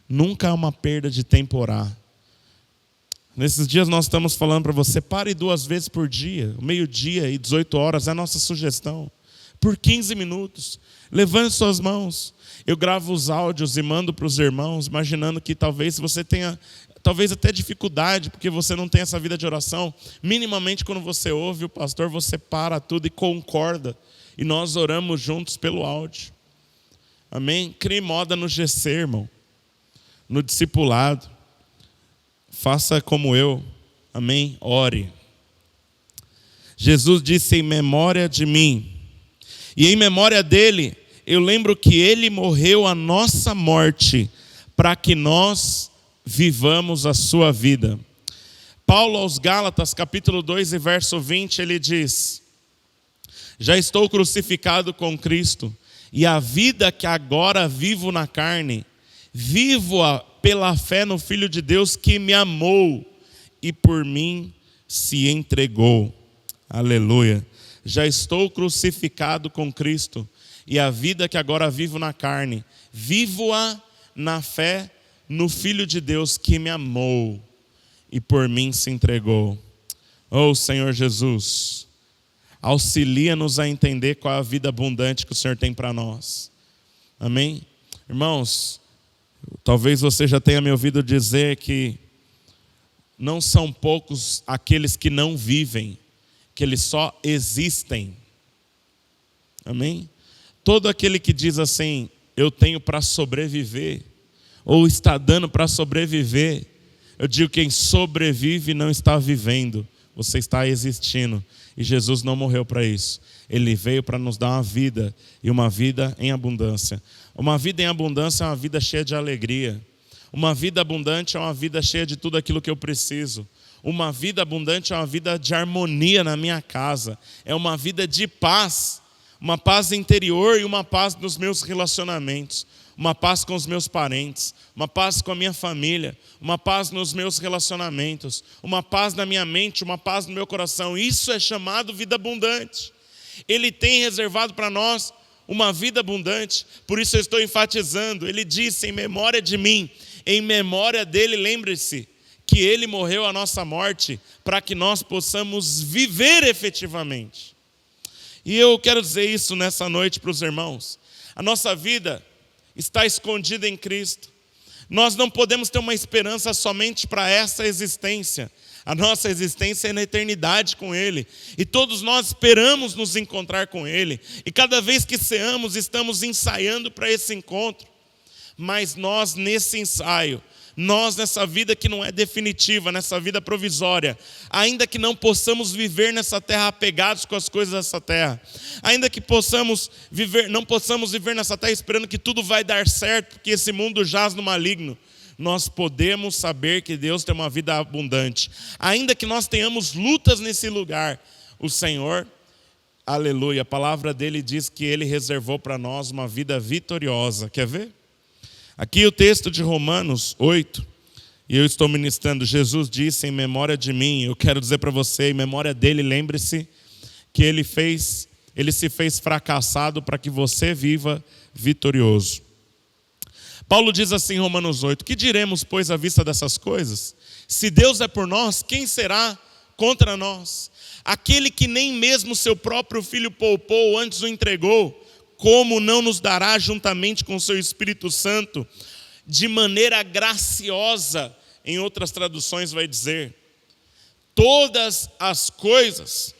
nunca há uma perda de tempo orar. Nesses dias nós estamos falando para você: pare 2 vezes por dia, meio-dia e 18 horas, é a nossa sugestão. Por 15 minutos, levante suas mãos. Eu gravo os áudios e mando para os irmãos, imaginando que talvez você tenha, até dificuldade, porque você não tem essa vida de oração. Minimamente, quando você ouve o pastor, você para tudo e concorda. E nós oramos juntos pelo áudio. Amém? Crie moda no GC, irmão. No discipulado. Faça como eu. Amém? Ore. Jesus disse: em memória de mim. E em memória dele, eu lembro que ele morreu a nossa morte, para que nós vivamos a sua vida. Paulo aos Gálatas, capítulo 2 e verso 20, ele diz: já estou crucificado com Cristo, e a vida que agora vivo na carne, vivo-a pela fé no Filho de Deus que me amou e por mim se entregou. Aleluia. Já estou crucificado com Cristo, e a vida que agora vivo na carne, vivo-a na fé no Filho de Deus que me amou e por mim se entregou. Oh, Senhor Jesus, auxilia-nos a entender qual é a vida abundante que o Senhor tem para nós. Amém? Irmãos, talvez você já tenha me ouvido dizer que não são poucos aqueles que não vivem, que eles só existem. Amém? Todo aquele que diz assim: eu tenho para sobreviver, ou está dando para sobreviver, eu digo: quem sobrevive não está vivendo, você está existindo. E Jesus não morreu para isso. Ele veio para nos dar uma vida, e uma vida em abundância. Uma vida em abundância é uma vida cheia de alegria. Uma vida abundante é uma vida cheia de tudo aquilo que eu preciso. Uma vida abundante é uma vida de harmonia na minha casa. É uma vida de paz. Uma paz interior e uma paz nos meus relacionamentos. Uma paz com os meus parentes. Uma paz com a minha família. Uma paz nos meus relacionamentos. Uma paz na minha mente, uma paz no meu coração. Isso é chamado vida abundante. Ele tem reservado para nós uma vida abundante. Por isso eu estou enfatizando. Ele disse: em memória de mim. Em memória dele, lembre-se que ele morreu a nossa morte para que nós possamos viver efetivamente. E eu quero dizer isso nessa noite para os irmãos. A nossa vida está escondida em Cristo. Nós não podemos ter uma esperança somente para essa existência. A nossa existência é na eternidade com Ele. E todos nós esperamos nos encontrar com Ele. E cada vez que ceamos, estamos ensaiando para esse encontro. Mas nós, nesse ensaio, nós nessa vida que não é definitiva, nessa vida provisória, ainda que não possamos viver nessa terra apegados com as coisas dessa terra, ainda que não possamos viver nessa terra esperando que tudo vai dar certo, porque esse mundo jaz no maligno, nós podemos saber que Deus tem uma vida abundante. Ainda que nós tenhamos lutas nesse lugar, o Senhor, aleluia, a palavra dele diz que Ele reservou para nós uma vida vitoriosa. Quer ver? Aqui o texto de Romanos 8, e eu estou ministrando, Jesus disse em memória de mim, eu quero dizer para você, em memória dele, lembre-se que ele se fez fracassado para que você viva vitorioso. Paulo diz assim em Romanos 8, que diremos, pois, à vista dessas coisas? Se Deus é por nós, quem será contra nós? Aquele que nem mesmo seu próprio filho poupou, antes o entregou, como não nos dará juntamente com o seu Espírito Santo, de maneira graciosa, em outras traduções vai dizer, todas as coisas.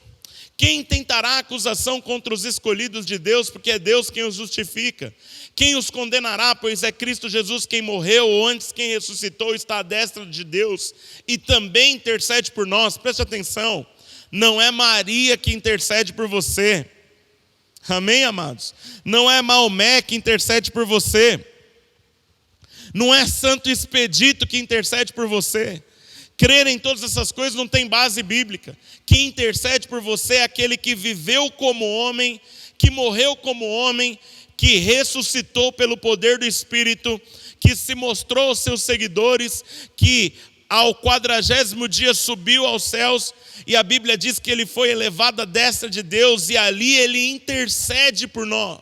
Quem tentará acusação contra os escolhidos de Deus, porque é Deus quem os justifica? Quem os condenará, pois é Cristo Jesus quem morreu, ou antes quem ressuscitou, está à destra de Deus, e também intercede por nós. Preste atenção, não é Maria que intercede por você. Amém, amados? Não é Maomé que intercede por você. Não é Santo Expedito que intercede por você. Crer em todas essas coisas não tem base bíblica. Quem intercede por você é aquele que viveu como homem, que morreu como homem, que ressuscitou pelo poder do Espírito, que se mostrou aos seus seguidores, que ao 40º dia subiu aos céus, e a Bíblia diz que ele foi elevado à destra de Deus, e ali ele intercede por nós.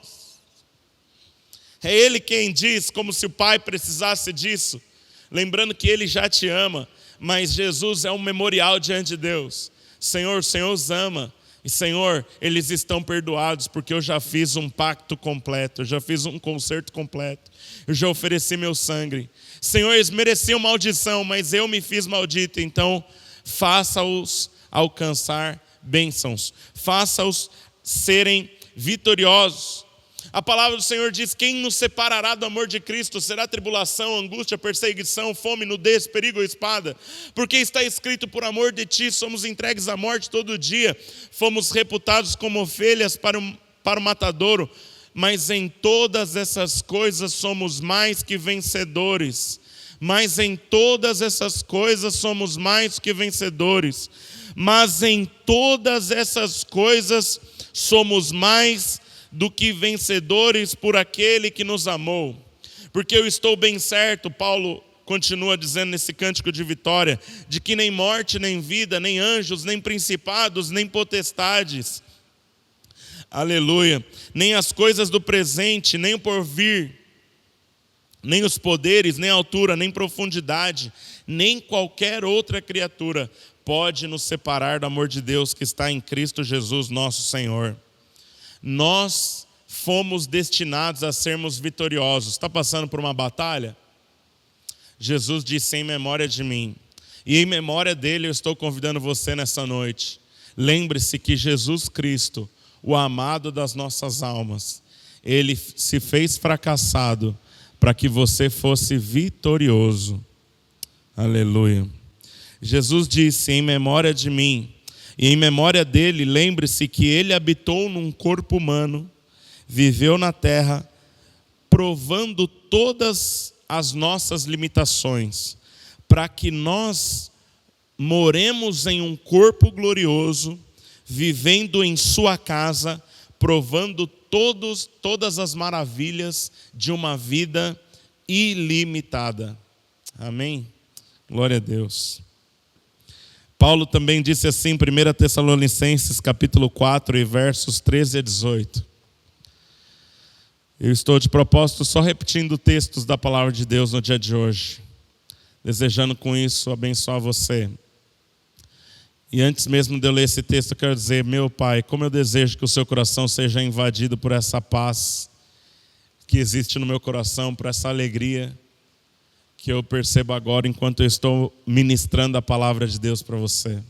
É ele quem diz, como se o Pai precisasse disso, lembrando que ele já te ama, mas Jesus é um memorial diante de Deus. Senhor, o Senhor os ama, e Senhor, eles estão perdoados, porque eu já fiz um pacto completo, eu já fiz um concerto completo, eu já ofereci meu sangue. Senhor, eles mereciam maldição, mas eu me fiz maldito, então faça-os alcançar bênçãos, faça-os serem vitoriosos. A palavra do Senhor diz, quem nos separará do amor de Cristo? Será tribulação, angústia, perseguição, fome, nudez, perigo ou espada? Porque está escrito, por amor de ti somos entregues à morte todo dia, fomos reputados como ovelhas para o matadouro, mas em todas essas coisas somos mais que vencedores. Mas em todas essas coisas somos mais que vencedores. Mas em todas essas coisas somos mais do que vencedores por aquele que nos amou. Porque eu estou bem certo, Paulo continua dizendo nesse cântico de vitória, de que nem morte, nem vida, nem anjos, nem principados, nem potestades, aleluia, nem as coisas do presente, nem o porvir, nem os poderes, nem a altura, nem profundidade, nem qualquer outra criatura pode nos separar do amor de Deus que está em Cristo Jesus, nosso Senhor. Nós fomos destinados a sermos vitoriosos. Está passando por uma batalha? Jesus disse, em memória de mim. E em memória dele eu estou convidando você nessa noite. Lembre-se que Jesus Cristo, o amado das nossas almas, ele se fez fracassado para que você fosse vitorioso. Aleluia. Jesus disse, em memória de mim, e em memória dele, lembre-se que ele habitou num corpo humano, viveu na terra, provando todas as nossas limitações, para que nós moremos em um corpo glorioso, vivendo em sua casa, provando todas as maravilhas de uma vida ilimitada. Amém? Glória a Deus. Paulo também disse assim, 1 Tessalonicenses capítulo 4, e versos 13 a 18. Eu estou de propósito só repetindo textos da palavra de Deus no dia de hoje, desejando com isso abençoar você. E antes mesmo de eu ler esse texto, eu quero dizer, meu Pai, como eu desejo que o seu coração seja invadido por essa paz que existe no meu coração, por essa alegria que eu percebo agora enquanto eu estou ministrando a palavra de Deus para você.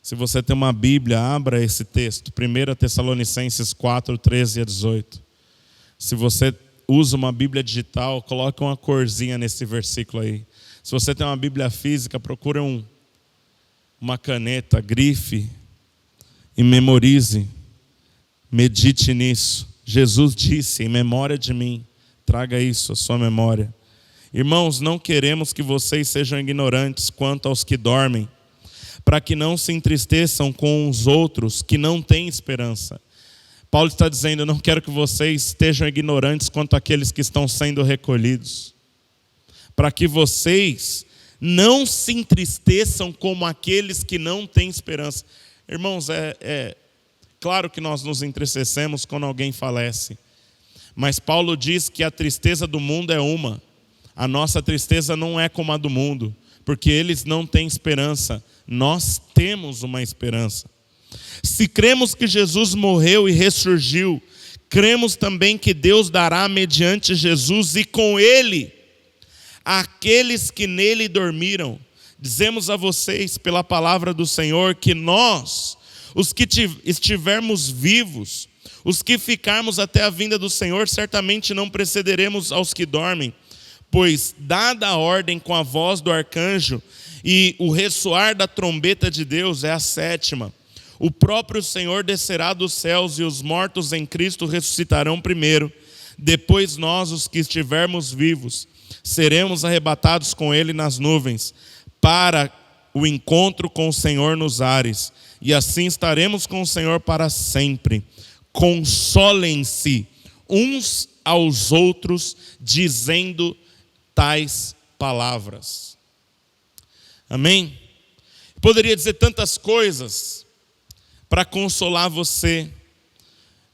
Se você tem uma Bíblia, abra esse texto, 1 Tessalonicenses 4, 13 a 18. Se você usa uma Bíblia digital, coloque uma corzinha nesse versículo aí. Se você tem uma Bíblia física, procure uma caneta, grife e memorize. Medite nisso. Jesus disse, em memória de mim, traga isso à sua memória. Irmãos, não queremos que vocês sejam ignorantes quanto aos que dormem, para que não se entristeçam com os outros que não têm esperança. Paulo está dizendo, eu não quero que vocês estejam ignorantes quanto àqueles que estão sendo recolhidos, para que vocês não se entristeçam como aqueles que não têm esperança. Irmãos, claro que nós nos entristecemos quando alguém falece, mas Paulo diz que a tristeza do mundo é uma. A nossa tristeza não é como a do mundo, porque eles não têm esperança. Nós temos uma esperança. Se cremos que Jesus morreu e ressurgiu, cremos também que Deus dará mediante Jesus e com Ele àqueles que nele dormiram. Dizemos a vocês pela palavra do Senhor que nós, os que estivermos vivos, os que ficarmos até a vinda do Senhor, certamente não precederemos aos que dormem, pois dada a ordem com a voz do arcanjo e o ressoar da trombeta de Deus, é a 7ª, o próprio Senhor descerá dos céus e os mortos em Cristo ressuscitarão primeiro. Depois nós, os que estivermos vivos, seremos arrebatados com Ele nas nuvens, para o encontro com o Senhor nos ares. E assim estaremos com o Senhor para sempre. Consolem-se uns aos outros, dizendo tais palavras. Amém? Poderia dizer tantas coisas para consolar você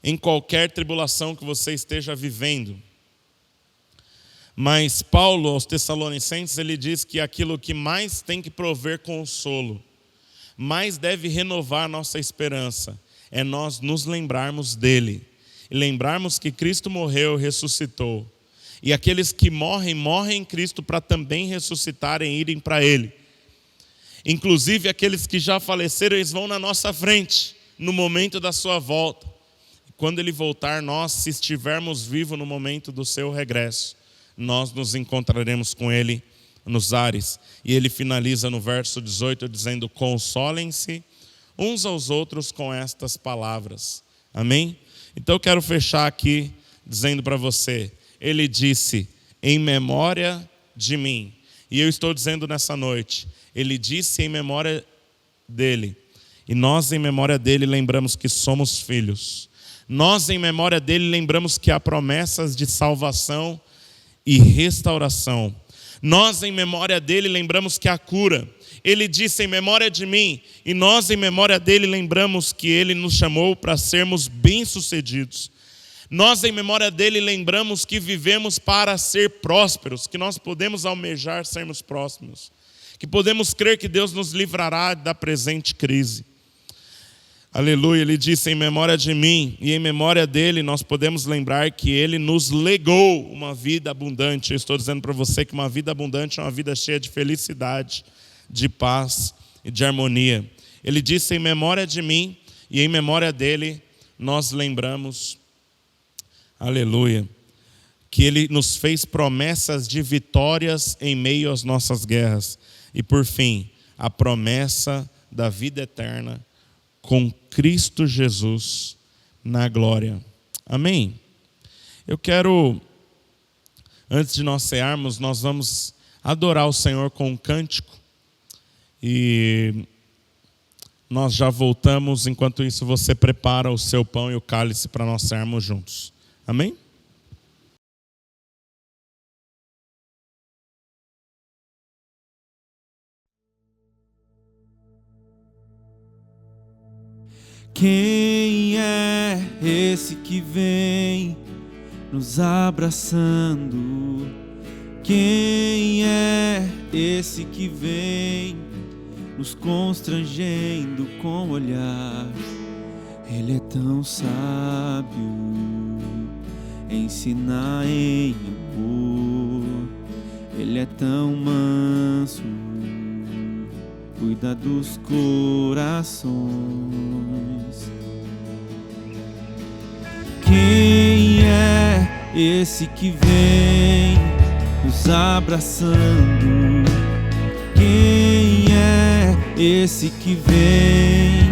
em qualquer tribulação que você esteja vivendo. Mas Paulo, aos Tessalonicenses, ele diz que aquilo que mais tem que prover consolo, mais deve renovar nossa esperança, é nós nos lembrarmos dele. E lembrarmos que Cristo morreu e ressuscitou. E aqueles que morrem em Cristo para também ressuscitarem e irem para Ele. Inclusive aqueles que já faleceram, eles vão na nossa frente, no momento da sua volta. Quando Ele voltar, nós, se estivermos vivos no momento do seu regresso, nós nos encontraremos com Ele nos ares. E Ele finaliza no verso 18 dizendo, consolem-se uns aos outros com estas palavras. Amém? Então eu quero fechar aqui dizendo para você, Ele disse, em memória de mim. E eu estou dizendo nessa noite, Ele disse em memória dele. E nós em memória dele lembramos que somos filhos. Nós em memória dele lembramos que há promessas de salvação e restauração. Nós em memória dele lembramos que há cura. Ele disse em memória de mim. E nós em memória dele lembramos que ele nos chamou para sermos bem-sucedidos. Nós em memória dele lembramos que vivemos para ser prósperos, que nós podemos almejar sermos prósperos, que podemos crer que Deus nos livrará da presente crise. Aleluia, ele disse em memória de mim, e em memória dele nós podemos lembrar que ele nos legou uma vida abundante. Eu estou dizendo para você que uma vida abundante é uma vida cheia de felicidade, de paz e de harmonia. Ele disse em memória de mim, e em memória dele nós lembramos, aleluia, que Ele nos fez promessas de vitórias em meio às nossas guerras. E por fim, a promessa da vida eterna com Cristo Jesus na glória. Amém? Eu quero, antes de nós cearmos, nós vamos adorar o Senhor com um cântico. E nós já voltamos, enquanto isso você prepara o seu pão e o cálice para nós cearmos juntos. Amém? Quem é esse que vem nos abraçando? Quem é esse que vem nos constrangendo com o olhar? Ele é tão sábio, ensina em amor. Ele é tão manso, cuida dos corações. Quem é esse que vem nos abraçando? Quem é esse que vem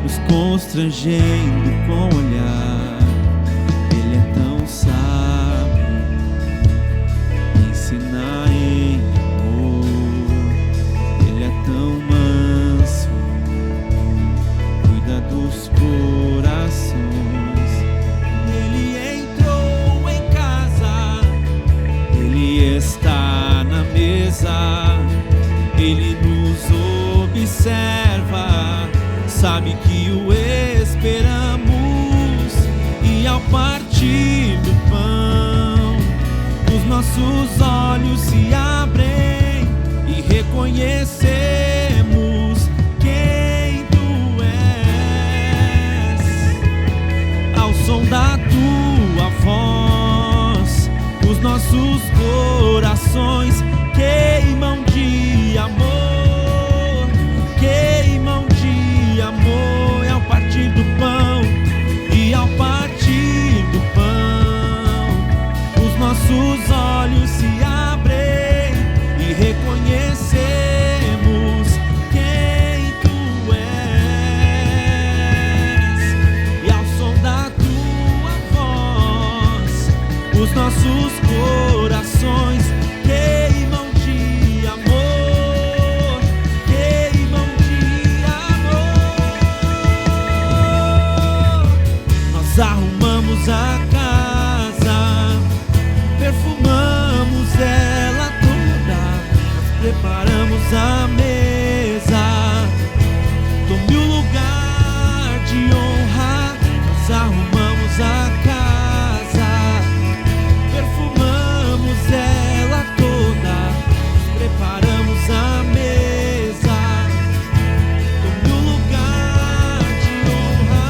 nos constrangendo com o olhar? Ele é tão sábio, ensina em amor. Ele é tão manso, cuida dos corações. Ele entrou em casa, ele está na mesa, ele nos observa, sabe que o esperamos, e ao partir do pão, os nossos olhos se abrem e reconhecemos quem tu és. Ao som da tua voz, os nossos corações queimam de amor, queimam de amor. E ao partir do pão, e ao partir do pão, os nossos olhos se abrem e reconhecemos quem tu és. E ao som da tua voz, os nossos corações queimam de amor, queimam de amor. Nós arrumamos a casa, perfumamos ela toda, nós preparamos a mesa. Tome o lugar de honra. Nós arrumamos a casa, perfumamos ela toda, nós preparamos a mesa. Tome o lugar de honra.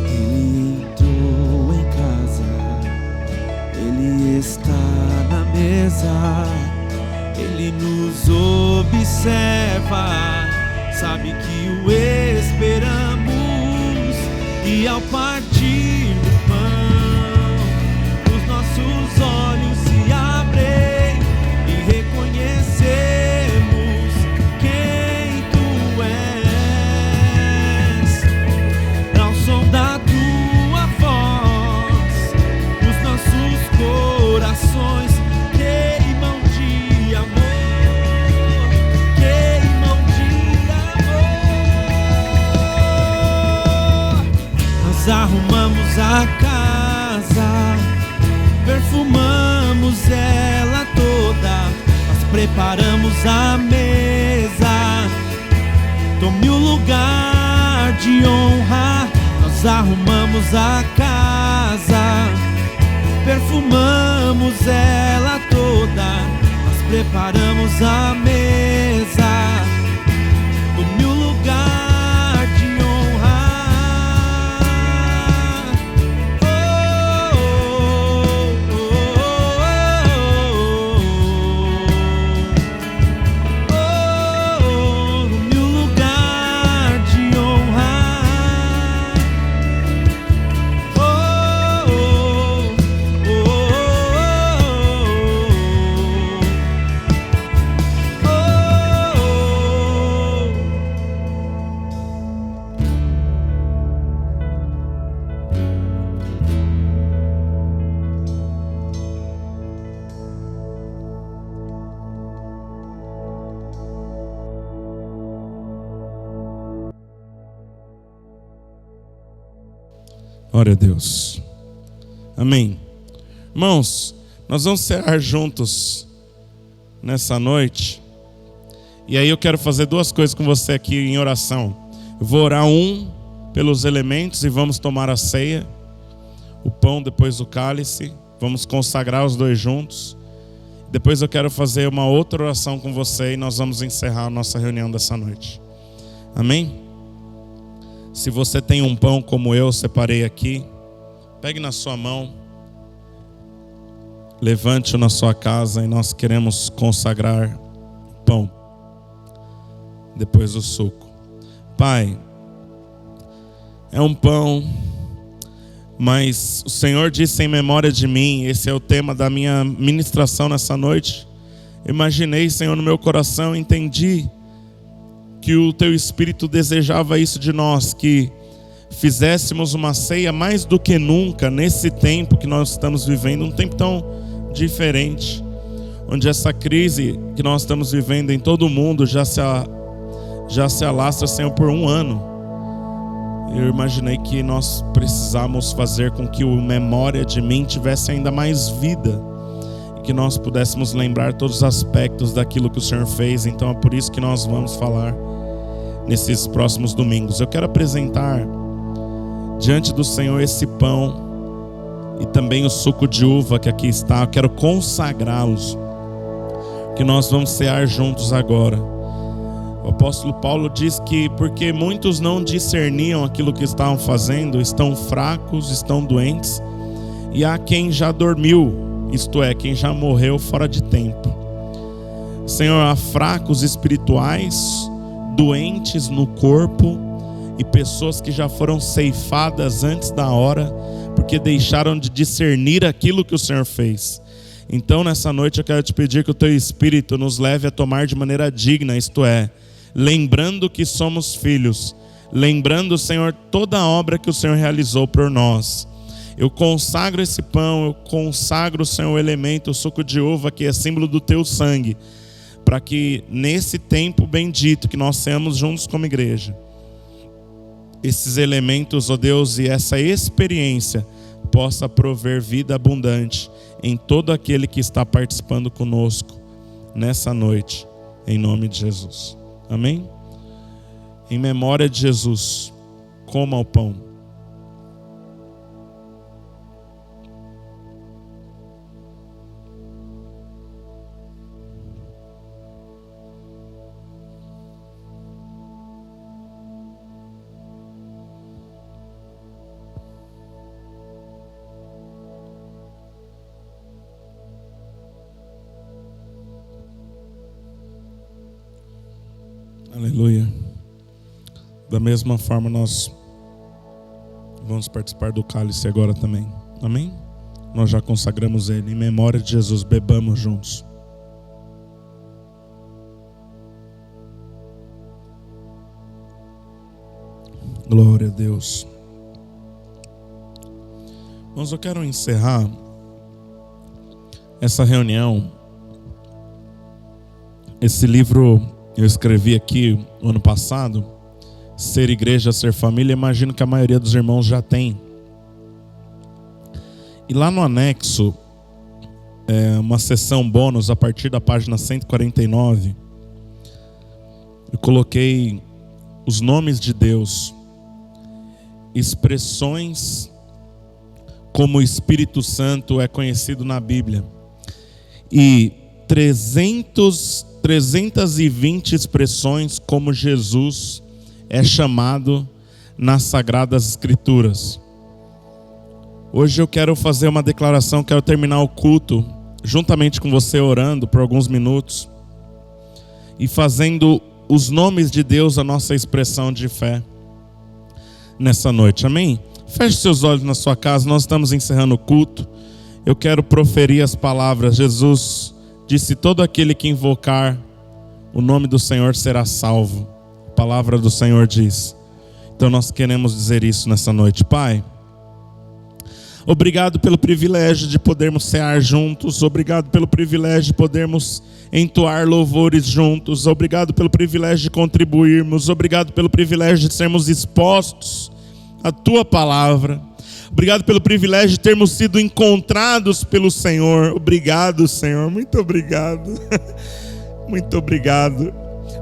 Ele entrou em casa, ele está na mesa, ele nos observa, sabe que o esperamos, e ao partir do pão, os nossos olhos se abrem e reconhecemos quem tu és. Ao som da tua voz, os nossos corações queimam de amor, queimam de amor. Nós arrumamos a casa, perfumamos ela toda, nós preparamos a mesa. Tome o lugar de honra. Nós arrumamos a casa, perfumamos ela toda, nós preparamos a mesa. Tome o lugar de honra. Tome o lugar de honra. Glória a Deus. Amém. Irmãos, nós vamos cear juntos nessa noite. E aí eu quero fazer duas coisas com você aqui em oração. Eu vou orar pelos elementos e vamos tomar a ceia. O pão, depois o cálice. Vamos consagrar os dois juntos. Depois eu quero fazer uma outra oração com você e nós vamos encerrar a nossa reunião dessa noite. Amém? Se você tem um pão como eu separei aqui, pegue na sua mão, levante-o na sua casa e nós queremos consagrar o pão. Depois o suco. Pai, é um pão, mas o Senhor disse em memória de mim, esse é o tema da minha ministração nessa noite. Imaginei, Senhor, no meu coração, entendi que o Teu Espírito desejava isso de nós, que fizéssemos uma ceia mais do que nunca nesse tempo que nós estamos vivendo, um tempo tão diferente, onde essa crise que nós estamos vivendo em todo o mundo já se alastra, Senhor, por um ano. Eu imaginei que nós precisamos fazer com que o memória de mim tivesse ainda mais vida e que nós pudéssemos lembrar todos os aspectos daquilo que o Senhor fez. Então é por isso que nós vamos falar nesses próximos domingos. Eu quero apresentar diante do Senhor esse pão e também o suco de uva que aqui está. Eu quero consagrá-los, que nós vamos cear juntos agora. O apóstolo Paulo diz que porque muitos não discerniam aquilo que estavam fazendo, estão fracos, estão doentes, e há quem já dormiu, isto é, quem já morreu fora de tempo. Senhor, há fracos espirituais, doentes no corpo e pessoas que já foram ceifadas antes da hora, porque deixaram de discernir aquilo que o Senhor fez. Então nessa noite eu quero te pedir que o Teu Espírito nos leve a tomar de maneira digna, isto é, lembrando que somos filhos, lembrando, Senhor, toda a obra que o Senhor realizou por nós. Eu consagro esse pão, eu consagro, Senhor, o elemento, o suco de uva, que é símbolo do Teu sangue, para que nesse tempo bendito que nós seamos juntos como igreja, esses elementos, ó Deus, e essa experiência possa prover vida abundante em todo aquele que está participando conosco nessa noite, em nome de Jesus. Amém? Em memória de Jesus, coma o pão. Aleluia. Da mesma forma nós vamos participar do cálice agora também. Amém? Nós já consagramos ele. Em memória de Jesus, bebamos juntos. Glória a Deus. Mas eu quero encerrar essa reunião. Esse livro eu escrevi aqui no ano passado, Ser Igreja, Ser Família. Imagino que a maioria dos irmãos já tem. E lá no anexo, uma seção bônus, a partir da página 149, eu coloquei os nomes de Deus, expressões como o Espírito Santo é conhecido na Bíblia, e 320 expressões como Jesus é chamado nas Sagradas Escrituras. Hoje eu quero fazer uma declaração, quero terminar o culto juntamente com você orando por alguns minutos e fazendo os nomes de Deus a nossa expressão de fé nessa noite, amém? Feche seus olhos na sua casa, nós estamos encerrando o culto. Eu quero proferir as palavras. Jesus disse: todo aquele que invocar o nome do Senhor será salvo. A palavra do Senhor diz. Então nós queremos dizer isso nessa noite. Pai, obrigado pelo privilégio de podermos cear juntos. Obrigado pelo privilégio de podermos entoar louvores juntos. Obrigado pelo privilégio de contribuirmos. Obrigado pelo privilégio de sermos expostos à Tua palavra. Obrigado pelo privilégio de termos sido encontrados pelo Senhor. Obrigado, Senhor. Muito obrigado. Muito obrigado.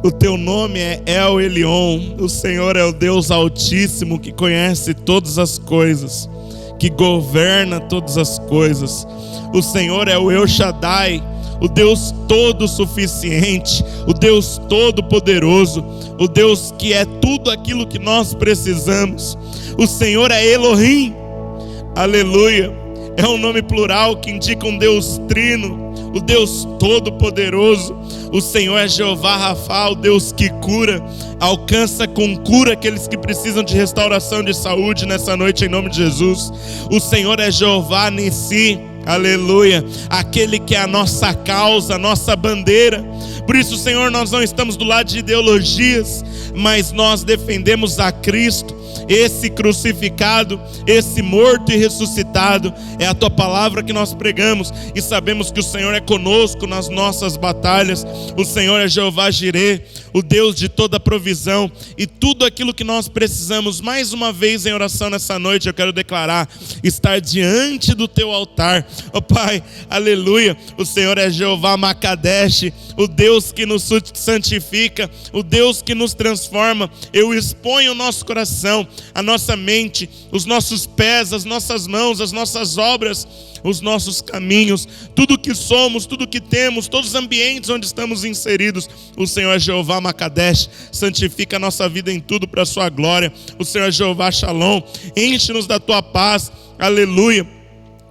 O teu nome é El Elyon. O Senhor é o Deus Altíssimo que conhece todas as coisas, que governa todas as coisas. O Senhor é o El Shaddai, o Deus todo suficiente, o Deus todo poderoso, o Deus que é tudo aquilo que nós precisamos. O Senhor é Elohim, aleluia, é um nome plural que indica um Deus trino, o Deus todo poderoso. O Senhor é Jeová Rafa, o Deus que cura, alcança com cura aqueles que precisam de restauração de saúde nessa noite, em nome de Jesus. O Senhor é Jeová Nissi, aleluia, aquele que é a nossa causa, a nossa bandeira. Por isso, Senhor, nós não estamos do lado de ideologias, mas nós defendemos a Cristo, esse crucificado, esse morto e ressuscitado. É a tua palavra que nós pregamos e sabemos que o Senhor é conosco nas nossas batalhas. O Senhor é Jeová Jireh, o Deus de toda provisão e tudo aquilo que nós precisamos. Mais uma vez em oração nessa noite eu quero declarar, estar diante do teu altar, ó Pai, aleluia. O Senhor é Jeová Makadesh, o Deus que nos santifica, o Deus que nos transforma. Eu exponho o nosso coração, a nossa mente, os nossos pés, as nossas mãos, as nossas obras, os nossos caminhos, tudo que somos, tudo que temos, todos os ambientes onde estamos inseridos. O Senhor é Jeová Makadesh, santifica a nossa vida em tudo para a sua glória. O Senhor é Jeová Shalom, enche-nos da tua paz, aleluia,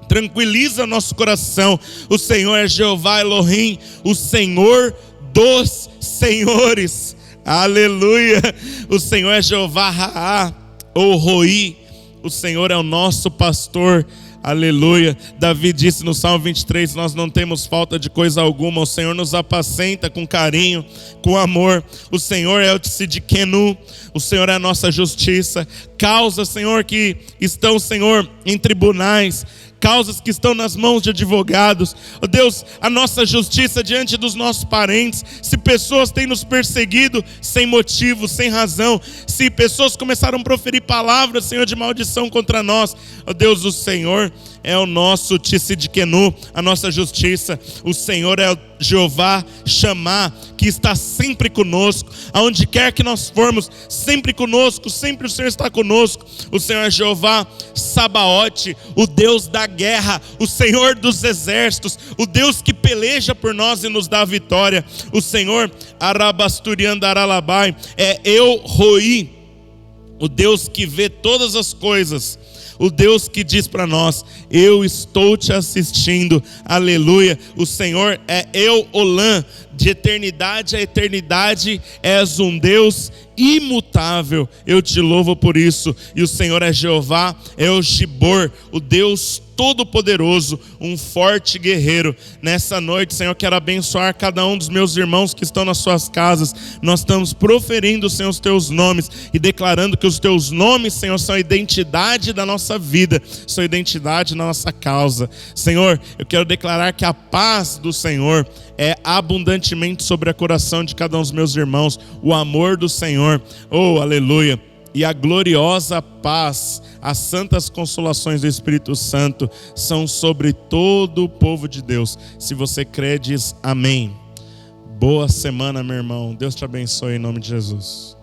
tranquiliza nosso coração. O Senhor é Jeová Elohim, o Senhor dos senhores, aleluia. O Senhor é Jeová Raá, ou Roi, o Senhor é o nosso pastor, aleluia. Davi disse no Salmo 23, nós não temos falta de coisa alguma. O Senhor nos apacenta com carinho, com amor. O Senhor é o Tzidkenu, o Senhor é a nossa justiça. Causas, Senhor, que estão, Senhor, em tribunais, causas que estão nas mãos de advogados, ó Deus, a nossa justiça diante dos nossos parentes. Se pessoas têm nos perseguido sem motivo, sem razão, se pessoas começaram a proferir palavras, Senhor, de maldição contra nós, ó Deus, o Senhor é o nosso Tzidkenu, a nossa justiça. O Senhor é o Jeová Shammah, que está sempre conosco, aonde quer que nós formos, sempre conosco, sempre o Senhor está conosco. O Senhor é Jeová Sabaote, o Deus da guerra, o Senhor dos exércitos, o Deus que peleja por nós e nos dá a vitória. O Senhor Arabasturiandaralabai é El Roi, o Deus que vê todas as coisas, o Deus que diz para nós, eu estou te assistindo, aleluia. O Senhor é El Olam, de eternidade a eternidade és um Deus imutável, eu te louvo por isso. E o Senhor é Jeová, é o Gibor, o Deus Todo-Poderoso, um forte guerreiro. Nessa noite, Senhor, quero abençoar cada um dos meus irmãos que estão nas suas casas. Nós estamos proferindo, Senhor, os teus nomes e declarando que os teus nomes, Senhor, são a identidade da nossa vida, são a identidade da nossa causa. Senhor, eu quero declarar que a paz do Senhor é abundantemente sobre o coração de cada um dos meus irmãos, o amor do Senhor, oh, aleluia, e a gloriosa paz, as santas consolações do Espírito Santo são sobre todo o povo de Deus. Se você crê, diz amém. Boa semana, meu irmão. Deus te abençoe em nome de Jesus.